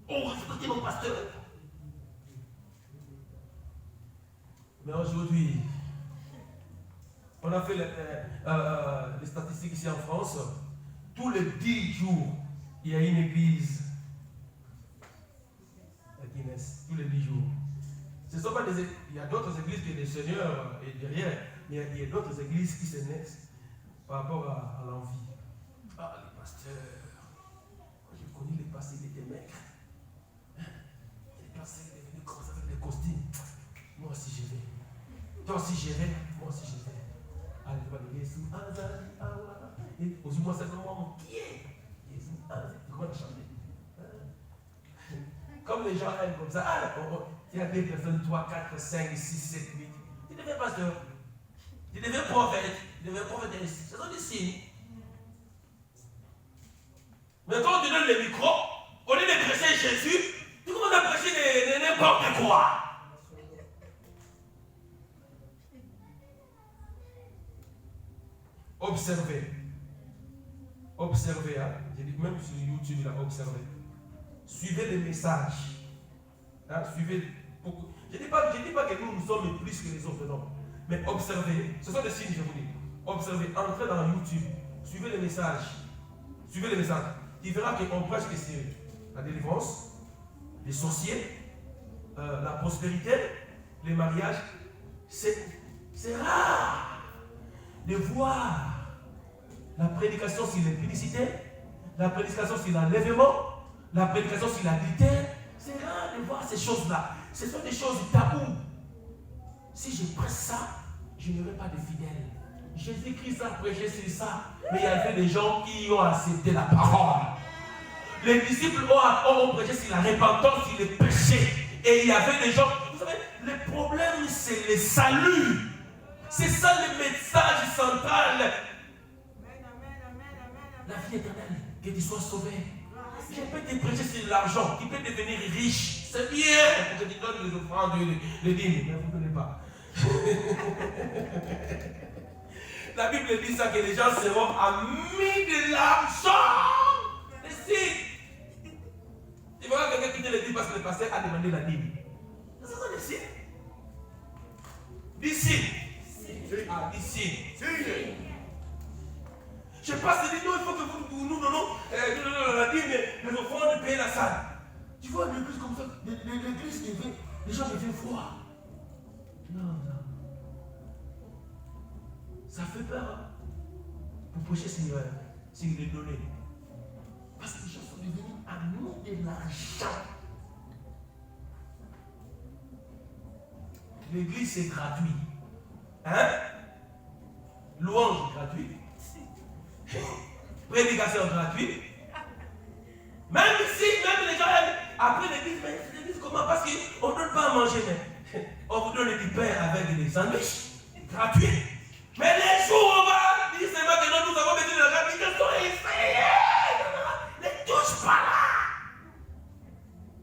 On respectait nos pasteurs. Mais aujourd'hui, on a fait les statistiques ici en France. Tous les 10 jours, il y a une église à Guinness. Tous les 10 jours. Ce sont pas il y a d'autres églises que le Seigneur est derrière, mais il y a d'autres églises qui se naissent par rapport à l'envie. Ah, les pasteurs. Moi, j'ai connu les pasteurs, ils étaient maigres. Les pasteurs, ils étaient venus comme ça avec des costumes. Moi aussi, je vais. Toi aussi, je vais. Moi aussi, je vais. Allez, tu vas le Jésus. Et aussi, moi, c'est comment qui est Jésus. Comment chanter. Comme les gens aiment comme ça. Il y a des personnes, 3, 4, 5, 6, 7, 8. Tu deviens pasteur. Tu deviens prophète. Tu deviens prophétesse. Ce sont des signes. Mais quand tu donnes le micro, au lieu de prêcher Jésus, tu commences à prêcher n'importe quoi. Observez. Observez. Hein? J'ai dit même sur YouTube, il a observé. Suivez les messages. Hein? Suivez. Je ne dis pas que nous sommes plus que les autres, non. Mais observez. Ce sont des signes, je vous dis. Observez. Entrez dans YouTube. Suivez les messages. Suivez les messages. Tu verras qu'on prêche que c'est la délivrance, les sorciers, la prospérité, les mariages. C'est rare de voir la prédication sur l'impudicité, la prédication sur l'enlèvement, la prédication sur l'adultère. C'est rare de voir ces choses-là. Ce sont des choses taboues. Si je presse ça, je n'aurai pas de fidèles. Jésus-Christ a prêché sur ça, mais il y avait des gens qui ont accepté la parole. Les disciples ont prêché sur la repentance, sur les péchés. Et il y avait des gens. Vous savez, le problème, c'est le salut. C'est ça le message central. La vie éternelle, que tu sois sauvé. Je peux te prêcher sur l'argent, tu peux devenir riche. C'est bien pour que tu donnes les offrandes, les dîmes. Mais vous ne connaissez pas. La Bible dit ça, que les gens seront amis de l'argent. Les signes. Tu verras quelqu'un qui te le dit parce que le pasteur a demandé la dîme. C'est ça les signes. Des signes. Ah, des signes. Je passe et dis non, il faut que nous donnons la dîme, les offrandes de payer la salle. Tu vois l'église comme ça, l'église les gens deviennent froids. Non. Ça fait peur. Hein? Pour prêcher sur les données. Parce que les gens sont devenus amis de l'argent. L'église c'est gratuit. Hein? Louange gratuite. Prédication gratuite. Même ici, même les gens après l'église, mais l'église comment? Parce qu'on ne donne pas à manger, mais on vous donne du pain avec des sandwichs gratuits. Mais les jours où on va dire seulement que nous avons besoin de l'argent, ils sont essayés. Ne touche pas là.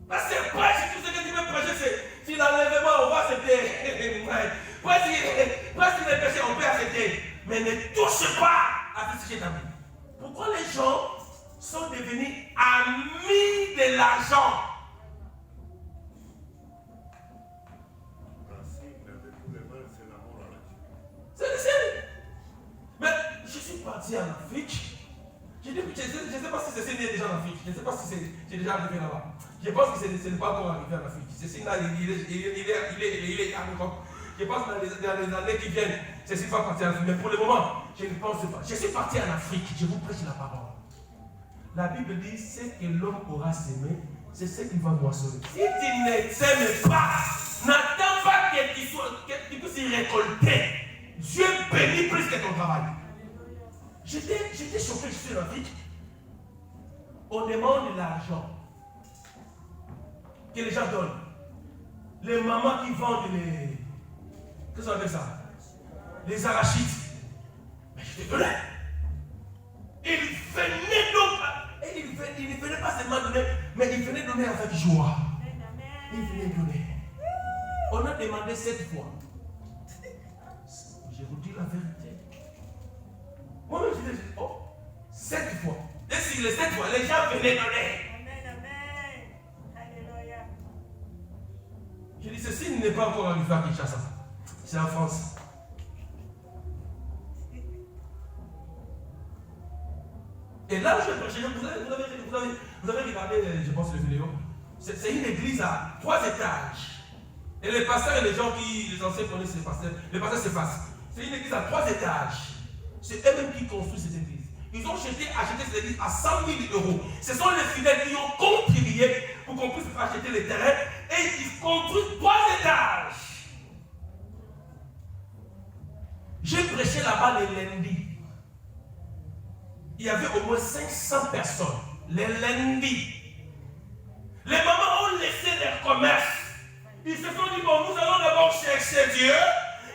Parce que prêche, tout ce que tu veux prêcher, c'est si l'enlèvement, on va accepter. Presque les péchés, on peut accepter. Mais ne touche pas à ce que j'ai dit. Pourquoi les gens sont devenus amis de l'argent. C'est mais je suis parti en Afrique. Je ne sais pas si c'est déjà en Afrique. Je ne sais pas si c'est déjà arrivé là-bas. Je pense que ce n'est pas encore arrivé en Afrique. C'est là, il est à l'époque. Je pense que dans les années qui viennent, ceci va partir en Afrique. Mais pour le moment, je ne pense pas. Je suis parti en Afrique. Je vous prêche la parole. La Bible dit, ce que l'homme aura semé, c'est ce qu'il va moissonner. Si tu ne sèmes pas, n'attends pas que tu puisses y récolter. Dieu bénit plus que ton travail. J'étais choqué, je suis en Afrique. On demande de l'argent que les gens donnent. Les mamans qui vendent les... Qu'est-ce qu'on appelle ça? Les arachides. Mais je te donnais. Ils venaient donc... Ils ne venaient pas seulement donner, mais ils venaient donner avec joie. Ils venaient donner. On a demandé 7 fois. Je vous dis la vérité. Moi-même, je dis, 7 fois. Et si les 7 fois, les gens venaient donner. Je dis, ceci n'est pas encore arrivé à Kinshasa. C'est en France. Et là où je prêchais, vous avez regardé, je pense, la vidéo. C'est une église à 3 étages. Et les pasteurs et les gens qui, les anciens connaissent les pasteurs s'effacent. C'est une église à 3 étages. C'est eux-mêmes qui construisent cette église. Ils ont acheté cette église à 100 000 €. Ce sont les fidèles qui ont contribué pour qu'on puisse acheter les terrains. Et ils construisent 3 étages. J'ai prêché là-bas les lundis. Il y avait au moins 500 personnes. Les lundis. Les mamans ont laissé leur commerce. Ils se sont dit, bon, nous allons d'abord chercher Dieu.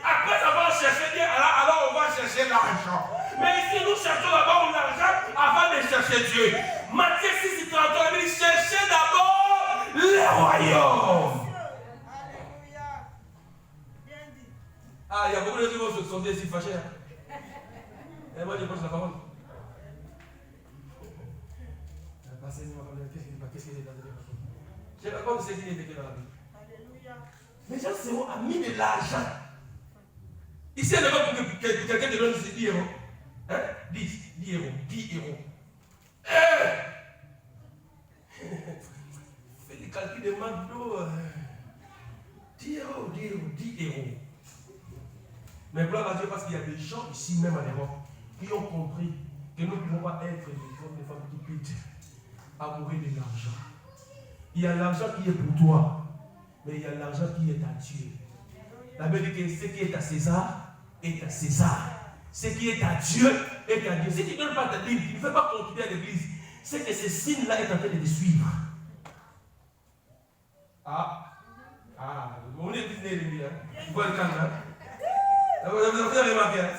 Après avoir cherché Dieu, alors on va chercher l'argent. Mais ici, nous cherchons d'abord l'argent avant de chercher Dieu. Matthieu 6, 33, il dit, cherchez d'abord le royaume. Alléluia. Bien dit. Ah, il y a beaucoup de gens qui vont se sentir ici fâchés. Et moi, je pense la parole. Qu'est-ce qu'il est dans la Bible? Je raconte ce qui est écrit dans la Bible. Alléluia. Les gens seront amis de l'argent. Ici, il n'y a pas pour que quelqu'un te donne 10 €. Hein? 10 €. 10 €. Fais les calculs de McDo. 10 €, 10 €. Mais gloire à Dieu, parce qu'il y a des gens ici, même en Europe, qui ont compris que nous ne pouvons pas être des femmes qui pitent à mourir de l'argent. Il y a l'argent qui est pour toi, mais il y a l'argent qui est à Dieu. La Bible dit que ce qui est à César est à César. Ce qui est à Dieu est à Dieu. Si tu ne donnes pas ta Bible, tu ne fais pas contribuer à l'église, c'est que ce signe-là est en train de te suivre. Mon église n'est pas là. Tu vois le calme, hein? Vous avez remarqué, hein?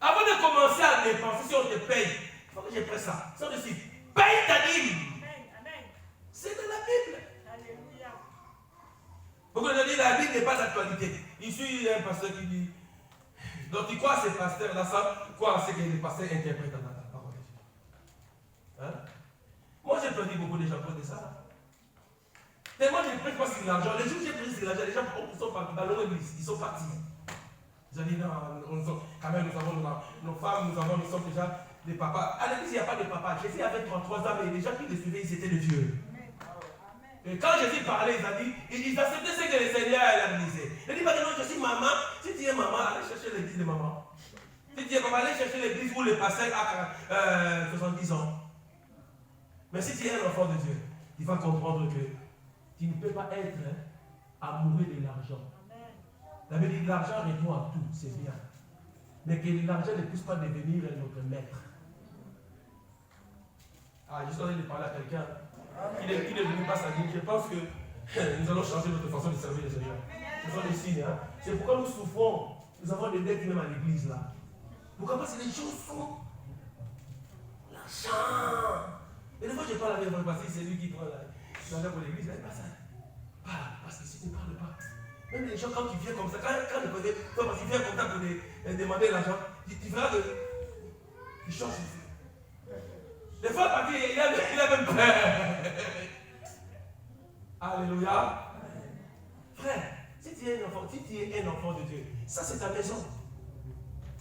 Avant de commencer à dépenser, si on te paye, il faut que je prenne ça. Si on te dit, paye ta dîme. C'est dans la Bible. Alléluia. Beaucoup de gens disent la Bible n'est pas d'actualité. Ici, il y a un pasteur qui dit. Donc, tu crois à ces pasteurs-là, ça, quoi à ce que les pasteurs interprètent dans la parole de Dieu? Hein? Moi, j'ai perdu beaucoup de gens pour de ça. Tellement je ne prête pas sur l'argent. Les jours où j'ai pris sur l'argent, les gens sont partis dans leur église. Ils sont partis. Ils ont dit non, quand même, nous avons nos femmes, nous sommes déjà des papas. À l'église, il n'y a pas de papa. Jésus avait 33 ans, mais les gens qui le suivaient, ils étaient des vieux. Et quand Jésus parlait, ils acceptaient ce que le Seigneur a disait. Il dit, non, je suis maman. Si tu es maman, allez chercher l'église de maman. Si tu es papa, allez chercher l'église où le pasteur a 70 ans. Mais si tu es un enfant de Dieu, tu vas comprendre que tu ne peux pas être amoureux de l'argent. La Bible dit que l'argent répond à tout, c'est bien. Mais que l'argent ne puisse pas devenir notre maître. Je suis en train de parler à quelqu'un qui ne veut pas sa vie. Je pense que nous allons changer notre façon de servir le Seigneur. Ce sont des signes. Hein? C'est pourquoi nous souffrons. Nous avons des dettes même à l'église là. Pourquoi? Parce que les gens sont l'argent. Et des fois je parle avec mon pasteur, c'est lui qui prend l'argent pour l'église. Il dit pas ça. Parle, parce que si tu ne parles pas, Même les gens, quand ils viennent comme ça, quand ils viennent comme ça pour demander l'argent, tu verras que ils changent. Des fois, parce qu'il a même peur. Alléluia. Frère, si tu es un enfant de Dieu, ça c'est ta maison.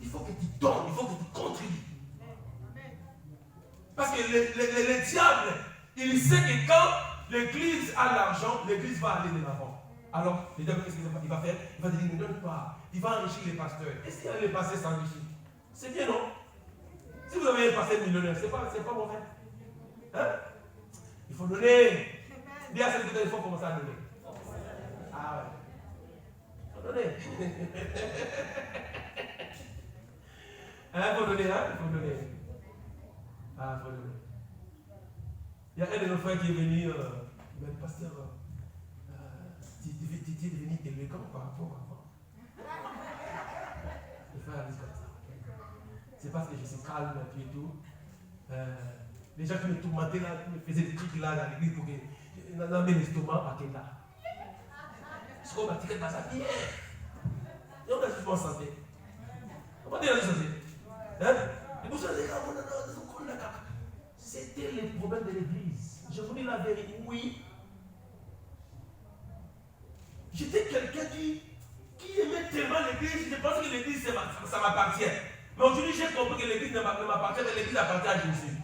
Il faut que tu donnes, il faut que tu contribues. Parce que le diable, il sait que quand l'église a l'argent, l'église va aller de l'avant. Alors, le diable, qu'est-ce qu'il va faire? Il va dire, ne donne pas. Il va enrichir les pasteurs. Et si les pasteurs s'enrichissent? C'est bien, non? Si vous avez un pasteur millionnaire, c'est pas bon frère. Hein? Il faut donner. Dis à celui qui il faut commencer à donner. Ah ouais. Il faut donner. Il faut donner, hein? Il faut donner. Ah, il faut donner. Il y a un de nos frères qui est venu, il m'a dit, pasteur, tu es devenu élégant par rapport à moi. Le frère a dit comme ça. C'est parce que je suis calme et tout. Les gens qui me tourmentaient là, qui me faisaient des trucs là dans l'église pour que je n'en ai l'estomac à quel là. Ce qu'on m'a dit que dans sa vie. Et on a juste en santé. On va dire la santé. Hein? C'était le problème de l'église. Je vous dis la vérité, oui. J'étais quelqu'un qui aimait tellement l'église, je pensais que l'église ça m'appartient. Mais aujourd'hui j'ai compris que l'église ne m'appartient, mais l'église appartient à Jésus.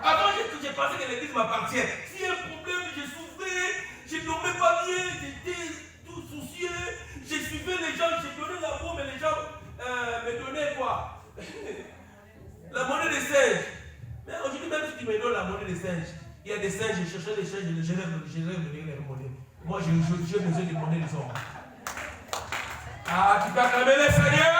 Avant j'ai pensé que l'église m'appartient. S'il y a un problème, je souffrais, je ne dormais pas bien, j'étais tout soucieux, je suivais les gens, je donnais l'amour, mais les gens me donnaient quoi? La monnaie des singes. Mais aujourd'hui, même si tu me donnes la monnaie des singes, il y a des singes, je cherchais des singes, je lève les monnaies. Moi, j'ai besoin de monnaies des hommes. Ah, tu peux acclamer le Seigneur!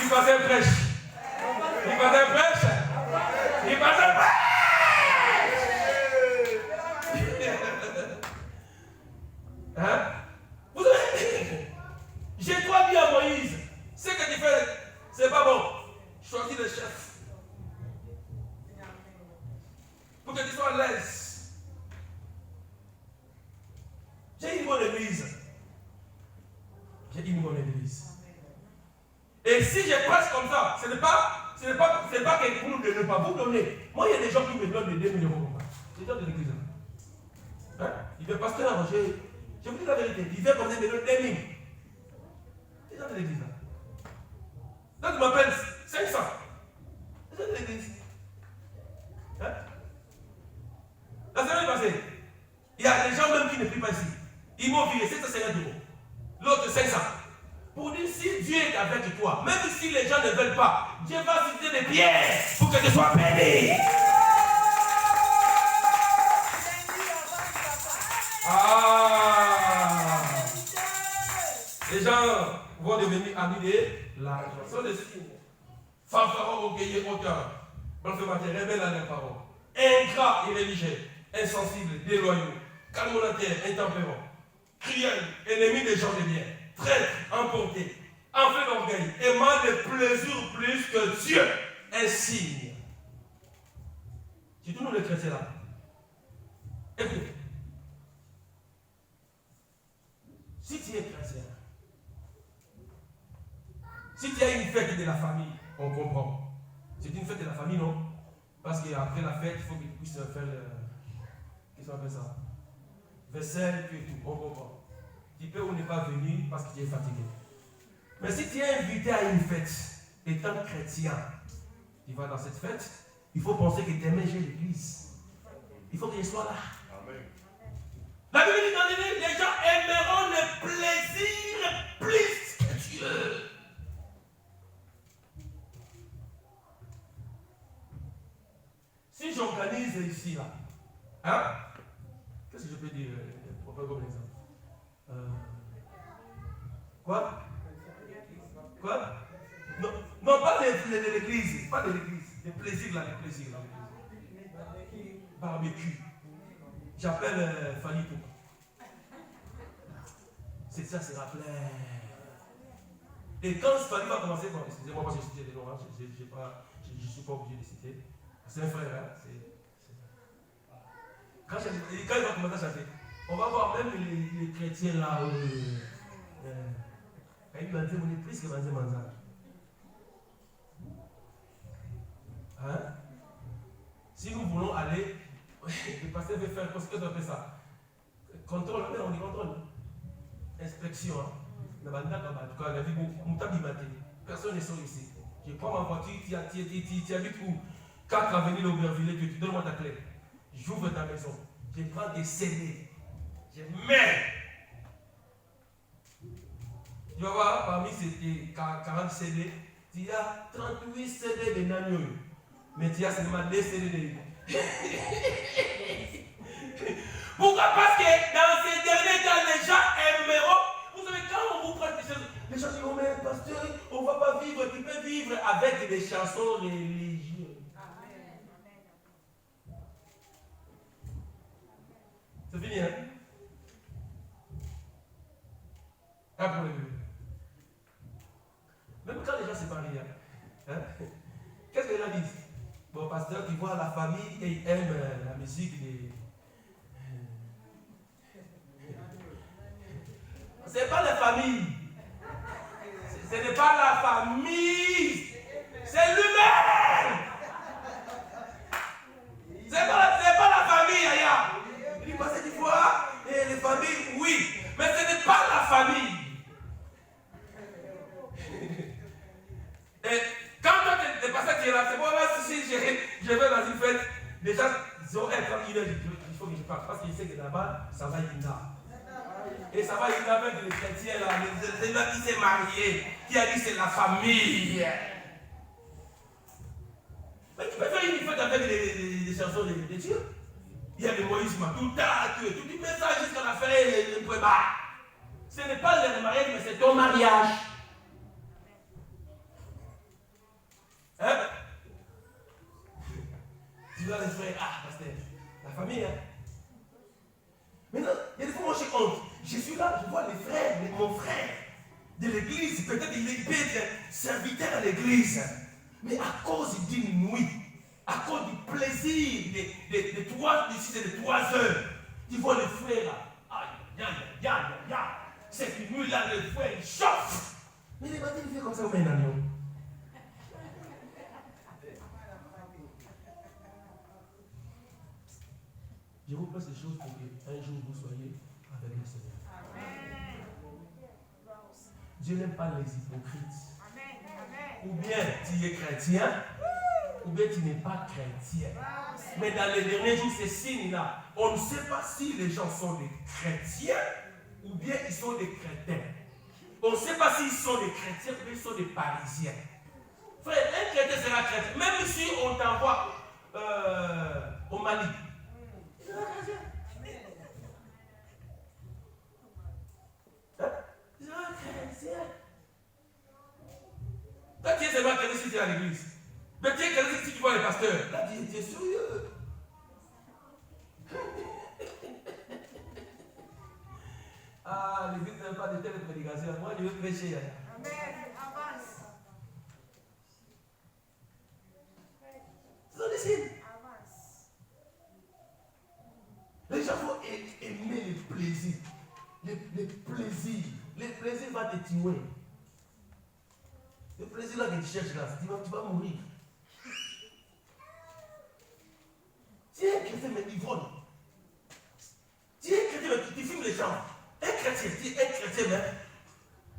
Il passe un prêche. Il passe un prêche. Il passe un prêche. Hein? Vous savez, j'ai quoi dit à Moïse? Ce que tu fais, c'est pas bon. Choisis le chef. Pour que tu sois à l'aise. J'ai une bonne église. J'ai une bonne église. Et si je presse comme ça, ce n'est pas que vous ne donnez pas, vous donnez. Moi, il y a des gens qui me donnent des 2 000 euros. C'est des gens de l'église. Hein? Il veut pasteur, je vous dis la vérité. Il vient comme ça, il me donne 2 000. C'est des gens de l'église. Donc, il m'appelle 500. C'est gens de l'église. Hein? La semaine passée, il y a des gens même qui ne prient pas ici. Ils m'ont viré 750 euros. L'autre 500. Pour dire si Dieu est avec toi, même si les gens ne veulent pas, Dieu va susciter des pierres pour que tu sois béni. Ah! Les gens vont devenir amis de l'argent. Ce sont des signes. Fanfarons, orgueilleux, hauteurs, blasphémateurs, rebelles à leurs paroles, ingrats et religieux, insensibles, déloyaux, calomniateurs, intempérants, cruels, ennemis des gens de bien, traîtres, emportés, enflés d'orgueil, aimant de plaisir plus que Dieu, insigne. Surtout nous les chrétiens là. Écoutez. Si tu es chrétien, si tu as une fête de la famille, on comprend. C'est une fête de la famille, non? Parce qu'après la fête, il faut qu'ils puissent faire qu'est-ce qu'on appelle ça? Vaisselle, puis tout, on comprend. Tu peux ou ne pas venir parce que tu es fatigué. Mais si tu es invité à une fête, étant chrétien, tu vas dans cette fête, il faut penser que demain j'ai l'église. Il faut que je sois là. Amen. La Bible dit dans les gens aimeront le plaisir plus que Dieu. Si j'organise ici, là, hein? Qu'est-ce que je peux dire pour faire comme exemple? Quoi? Quoi? Non, non, pas de l'église, pas de l'église. Les plaisirs là, les plaisirs là. Barbecue. J'appelle Fanny pour. C'est ça, c'est rappelé. Et quand Fanny va commencer, bon, excusez-moi parce que j'ai cité des noms, je ne suis pas obligé de citer. C'est un frère, hein? Quand il va commencer à chanter, on va voir même les chrétiens là. Quand il va dire, on est plus que Manza. Hein? Si nous voulons aller, le pasteur veut faire, qu'est-ce qu'on appelle ça? Contrôle, on dit contrôle. Inspection. Personne ne sort ici. Je prends ma voiture, tu habites où? 4 avenues d'Aubervilliers, tu donnes-moi ta clé. J'ouvre ta maison. Je prends des CD. Je mets. Tu vas voir, parmi ces 40 CD, il y a 38 CD de Nanyo. Mais tu as seulement 2 CD de Pourquoi? Parce que dans ces derniers temps, les gens aimeront. Vous savez, quand on vous prend des choses, les gens disent, oh mais pasteur, on ne va pas vivre, tu peux vivre avec des chansons religieuses. C'est fini, hein? Un pour les deux. Même quand les gens se marient, hein? Qu'est-ce que les gens disent? Bon, pasteur qui voit la famille et il aime la musique des. Ce n'est pas la famille. Ce n'est pas la famille. C'est lui-même. Ce n'est pas la famille, Aya. Il dit parce qu'il faut les familles, oui. Mais ce n'est pas la famille. Et quand toi, tu es passé qui est là, c'est bon, si je vais dans une fête, déjà, ils ont un temps, il faut que je parte. Parce qu'il sait que là-bas, ça va y là. Et ça va y avec les chrétiens là, les gens qui s'est marié, qui a dit c'est la famille. Mais tu peux faire une fête avec les chansons de Dieu. Il y a le Moïse, tout le message jusqu'à la fin, le poème. Ce n'est pas le mariage, mais c'est ton mariage. Hein? Tu vois les frères, pasteur, la famille, hein? Maintenant, il y a des fois, moi j'ai honte. Je suis là, je vois les frères, mon frère de l'église, peut-être il peut être serviteur à l'église, mais à cause d'une nuit, à cause du plaisir de 3 heures, tu vois les frères là, cette nuit-là, les frères ils chauffent. Mais les matins, il fait comme ça au Ménagnon. Je vous place ces choses pour qu'un jour vous soyez avec le Seigneur. Amen. Dieu n'aime pas les hypocrites. Amen. Ou bien tu es chrétien, ou bien tu n'es pas chrétien. Mais dans les derniers jours, ces signes-là, on ne sait pas si les gens sont des chrétiens ou bien ils sont des chrétiens. On ne sait pas s'ils sont des chrétiens ou bien ils sont des parisiens. Frère, un chrétien sera chrétien. Même si on t'envoie au Mali. Toi, tu es seulement quelqu'un si tu es à l'église. Mais tu es quelqu'un si tu vois les pasteurs. Là, tu es sérieux. Ah, l'église n'aime pas de telles prédications. Moi, je veux prêcher. Amen. Avance. C'est un signe. Les gens vont aimer les plaisirs. Les plaisirs. Les plaisirs vont te tuer. Le plaisir là que tu cherches là, tu vas mourir. Tu es un chrétien mais ivrogne. Tu es un chrétien mais tu filmes les gens. Un chrétien, tu es un chrétien mais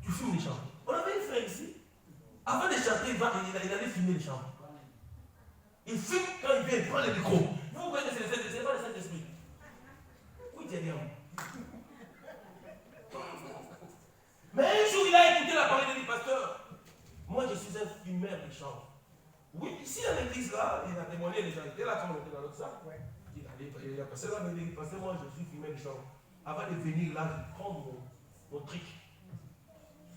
tu filmes les gens. On avait un frère ici. Avant de chanter, il allait filmer les gens. Il filme quand il vient, il prend le micro. Vous voyez que c'est pas le Saint-Esprit. Oui, tu es bien. Mais un jour, il a écouté la parole du pasteur. Moi, je suis un fumeur de chambre. Oui, ici à l'église, là, il a témoigné, les gens étaient là quand on était dans l'autre salle. Il a passé là, mais il a passé, moi, je suis fumeur de chambre. Avant de venir là, je prends mon truc.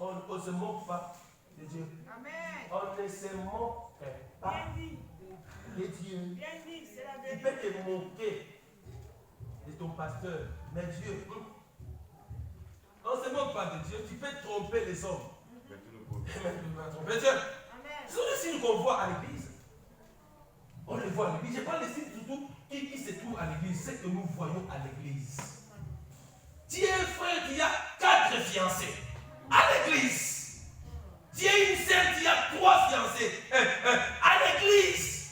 On ne se moque pas de Dieu. Amen. On ne se moque pas de Dieu. Bien dit, c'est la vérité. Tu peux te moquer de ton pasteur, mais Dieu, on ne se moque pas de Dieu. Tu peux tromper les hommes. Mais tu ne vas tromper Dieu. Ce sont les signes qu'on voit à l'église. On les voit à l'église. Je prends les signes surtout qui se trouve à l'église, c'est que nous voyons à l'église. Tu es un frère qui a 4 fiancés à l'église. Tu es une sœur qui a 3 fiancés à l'église.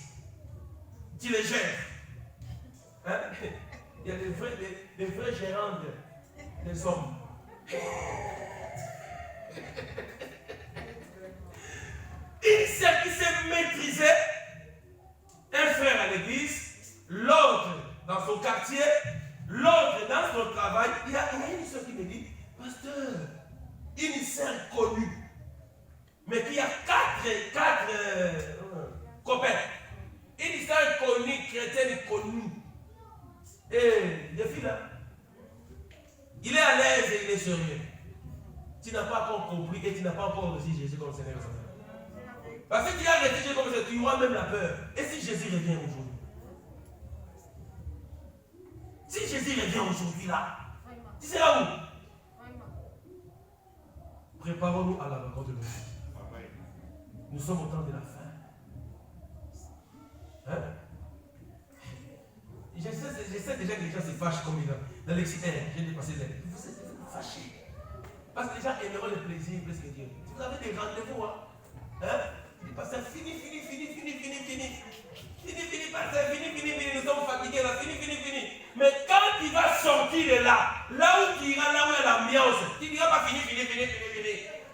Tu les gères. Hein? Il y a des vrais gérants des hommes. Une sœur qui sait maîtriser un frère à l'église, l'autre dans son quartier, l'autre dans son travail. Il y a une sœur qui me dit, pasteur, une sœur connue, mais qui a 4 copains. Une sœur connue, chrétienne connue. Et les filles là, il est à l'aise et il est sérieux. Tu n'as pas encore compris et tu n'as pas encore reçu Jésus comme Seigneur. Parce que tu as reçu Jésus comme Seigneur, tu auras même la peur. Et si Jésus revient aujourd'hui? Si Jésus revient aujourd'hui là, tu seras où? Préparons-nous à la rencontre de Jésus. Nous sommes au temps de la fin. Hein? Je sais déjà que les gens se fâchent comme il a. Dans l'excité, j'ai dépassé les. Vous êtes fâchés. Parce que les gens aimeront le plaisir plus que Dieu. Si vous avez des rendez-vous, hein? Il dit, pasteur, fini. Fini, nous sommes fatigués là, fini. Mais quand il va sortir de là où tu iras, là où il y a l'ambiance, tu ne diras pas fini.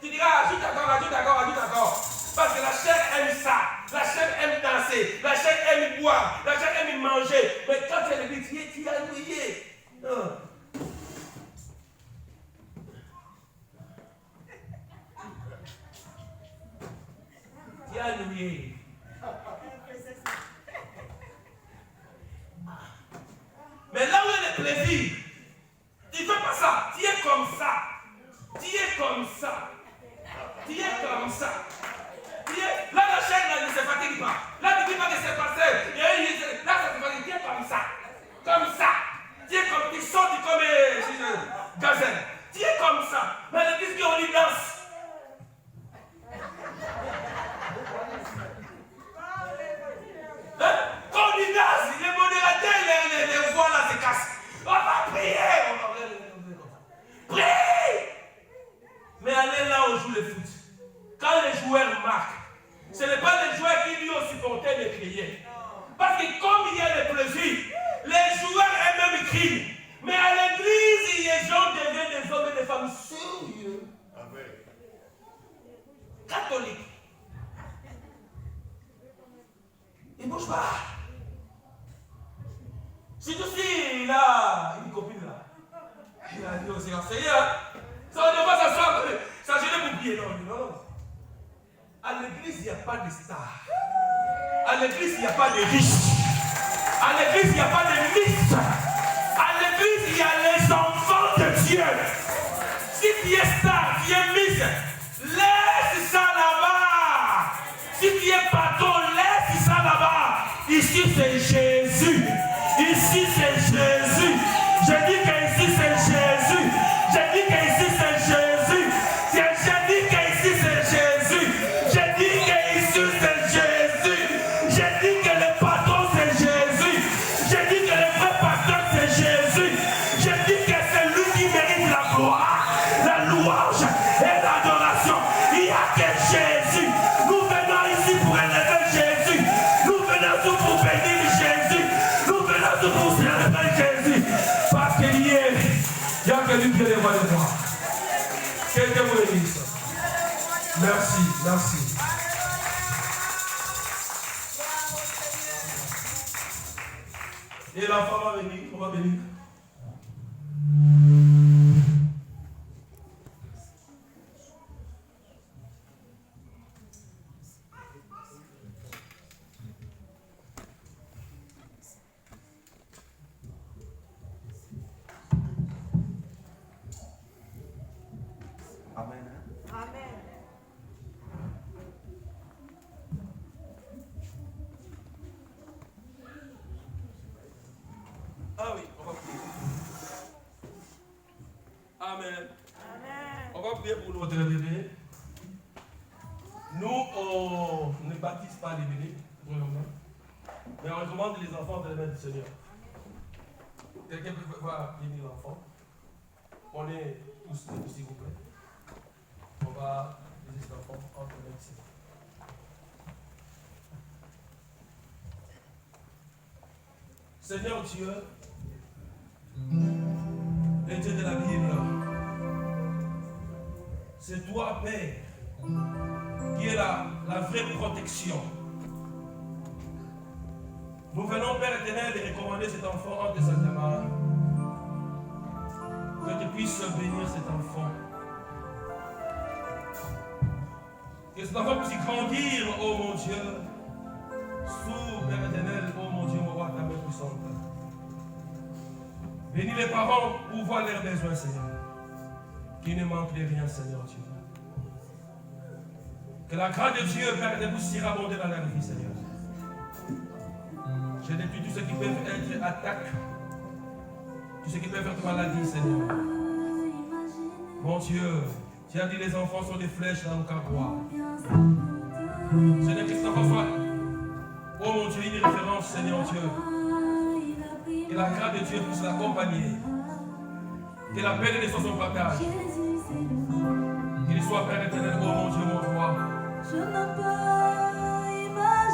Tu diras, ajoute encore. Parce que la chair aime ça. La chair aime danser. La chair aime boire. La chair aime manger. Mais quand elle dit, tu es ennuyé. Tu es ennuyé. Mais là où il y a le plaisir, tu ne fais pas ça. Tu es comme ça. Là, la chair là, ne se fatigue pas. Là, tu ne dis pas que c'est passé. Là, ça te fatigue. Tu es comme ça. Tu es comme, tu sautes comme gazelle. Tu es comme ça. Mais le disque, on y danse. Quand on y danse, les modérateurs, les voix là se cassent. On va prier. Prie. Mais allez là où on joue le foot. Quand les joueurs marquent, ce n'est pas les joueurs qui lui ont supporté de crier. Parce que comme il y a le plaisir, les joueurs eux-mêmes crient. Mais à l'église, les gens deviennent des hommes et des femmes sérieux. Catholiques. Ils ne bougent pas. Surtout si il a une copine là. Il a dit au Seigneur, ça ne va pas s'asseoir. Ça je pour prier. Non. À l'église, il n'y a pas de stars. À l'église, il n'y a pas de riches. À l'église, il n'y a pas de liste. À l'église, il y a les enfants de Dieu. Si tu es star, tu es mise, laisse ça là-bas. Si tu es patron, laisse ça là-bas. Ici, c'est Jésus. Ici, c'est Jésus. Je dis que ici, c'est Jésus. Je dis que ici, c'est Jésus. Je dis que ici, c'est Jésus. Je dis que ici, c'est Jésus. Je dis que le patron, c'est Jésus. Je dis que le vrai pasteur, c'est Jésus. Je dis que c'est lui qui mérite la gloire, la louange et l'adoration. Il n'y a que Jésus. Nous venons ici pour élever Jésus. Nous venons ici pour bénir Jésus. Nous venons ici pour célébrer Jésus. Parce qu'il y a que lui qui est devant de moi. Quelqu'un vous le dise. Merci. Et l'enfant va venir, on va venir. Ah oui, on va prier. Amen. On va prier pour notre bébé. Nous, on ne baptise pas les bébés pour le moment. Mais on recommande les enfants de la main du Seigneur. Quelqu'un peut voir bénir l'enfant. On est tous, s'il vous plaît. On va bénir cet enfant entre les mains du Seigneur. Seigneur Dieu, le Dieu de la Bible, c'est toi, Père, qui est la vraie protection. Nous venons, Père éternel, de recommander cet enfant entre sa main. Que tu puisses bénir cet enfant. Que cet enfant puisse grandir, oh mon Dieu, sous, Père éternel, oh mon Dieu, mon roi, ta main puissante. Bénis les parents pour voir leurs besoins, Seigneur. Qu'il ne manque de rien, Seigneur Dieu. Que la grâce de Dieu, Père éternel, puisse s'y rabonder dans leur vie, Seigneur. Je détruis tout ce qui peut être attaque, tout ce qui peut être maladie, Seigneur. Mon Dieu, tu as dit les enfants sont des flèches dans le carbois. Seigneur, que cet enfant soit, oh mon Dieu, une référence, Seigneur Dieu. Que la grâce de Dieu puisse l'accompagner. Que la paix de son partage. Qu'il soit Père éternel, oh mon Dieu, mon roi.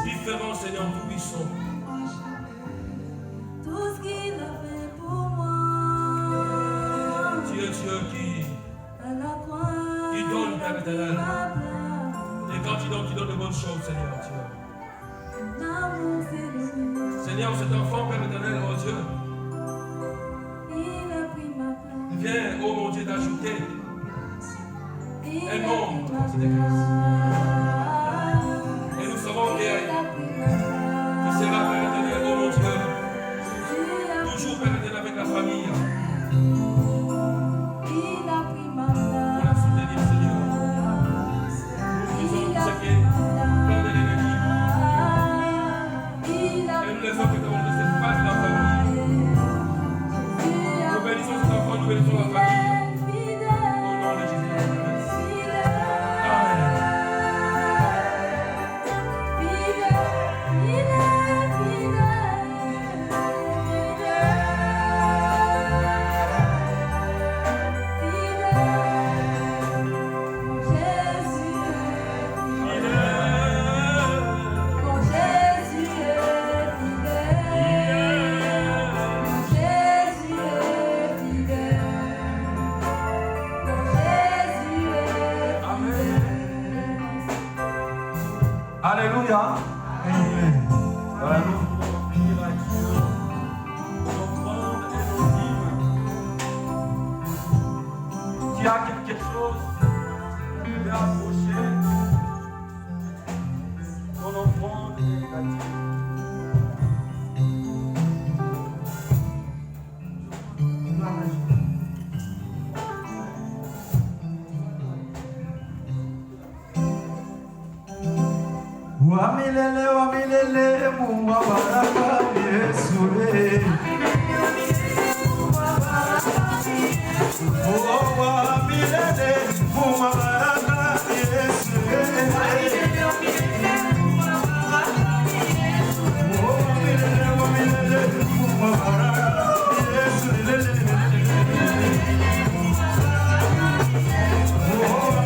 Différent, Seigneur, tout puissant. Tout ce qu'il a fait pour moi. Dieu qui donne, Père éternel. Et quand tu donnes de bonnes choses, Seigneur Dieu. Seigneur, cet enfant, Père éternel, oh Dieu, viens, oh mon Dieu, d'ajouter un nombre dans cette église. Et nous savons qu'il sera, Père éternel, oh mon Dieu, toujours, Père éternel, avec la famille. On a soutenu, Seigneur. Nous disons tout ce qui est plan de l'ennemi. Et nous laissons que dans cette phase de la famille. Nous bénissons cet enfant, nous bénissons la famille. Au nom de Jésus. Amen. Alléluia. Amen. Voilà, nous voulons bénir à Dieu nos offrandes et nos dîmes. Qui a quelque chose de approcher ton offrande et la dîme. Wamilele Mungu wa baraka Yesu Oh wamilele Mungu wa baraka Yesu Oh wamilele Mungu wa baraka Yesu Oh,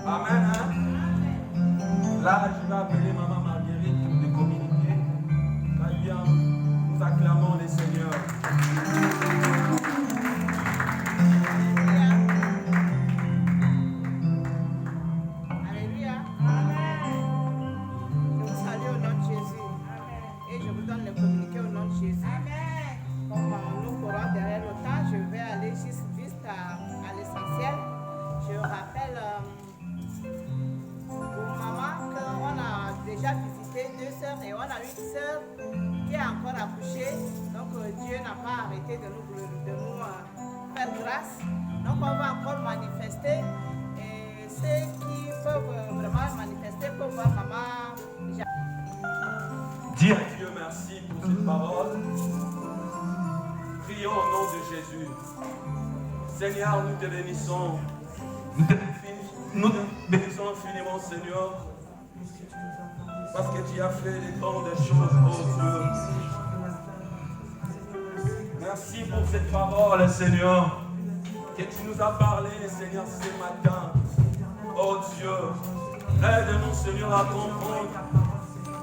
Amen. Hein? Là, je vais appeler Maman Marguerite de communiquer. Très bien, nous acclamons les Seigneurs. Alléluia. Amen. Je vous salue au nom de Jésus. Et je vous donne le communiqué au nom de Jésus. Amen. Comme nous courons derrière le temps, je vais aller juste à l'essentiel. Je rappelle aux mamans qu'on a déjà visité 2 sœurs et on a une sœur qui est encore accouchée. Donc Dieu n'a pas arrêté de nous faire grâce. Donc on va encore manifester. Et ceux qui peuvent vraiment manifester peuvent voir maman. Dis à Dieu merci pour cette parole. Prions au nom de Jésus. Seigneur, nous te bénissons. Nous te bénissons infiniment, Seigneur. Parce que tu as fait des grandes choses, oh Dieu. Merci pour cette parole, Seigneur. Que tu nous as parlé, Seigneur, ce matin. Oh Dieu. Aide-nous, Seigneur, à comprendre.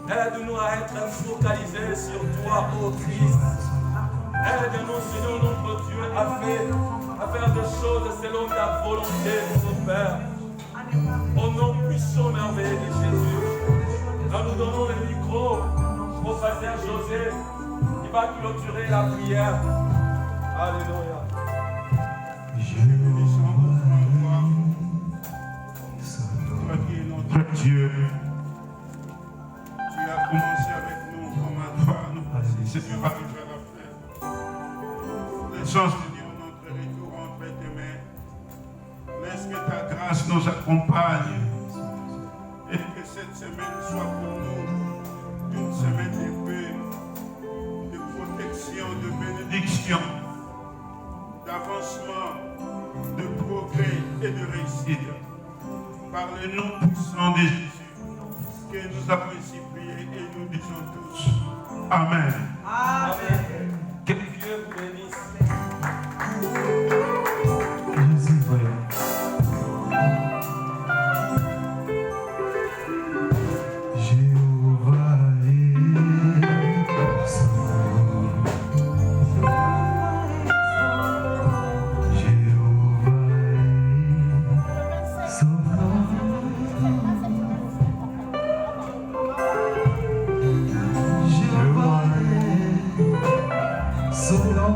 Aide-nous à être focalisés sur toi, ô Christ. Aide-nous, Seigneur, notre Dieu, à faire des choses selon ta volonté, notre Père. Au nom puissant, merveilleux de Jésus. Nous donnons le micro au pasteur José qui va clôturer la prière. Alléluia. Toi qui es notre Dieu, tu as commencé avec nous comme un droit nous passer. C'est tu vas arriver à la fin. Laissons, Seigneur, notre retour entre tes mains. Laisse que ta grâce nous accompagne et que cette semaine soit pour nous une semaine de paix, de protection, de bénédiction, d'avancement, de progrès et de réussite. Par le nom puissant de Jésus, que nous avons ici prié et nous disons tous Amen. Amen. Que Dieu vous bénisse. Jésus, voyons. Jéhovah est son nom. Jéhovah est son nom. Jéhovah est son nom.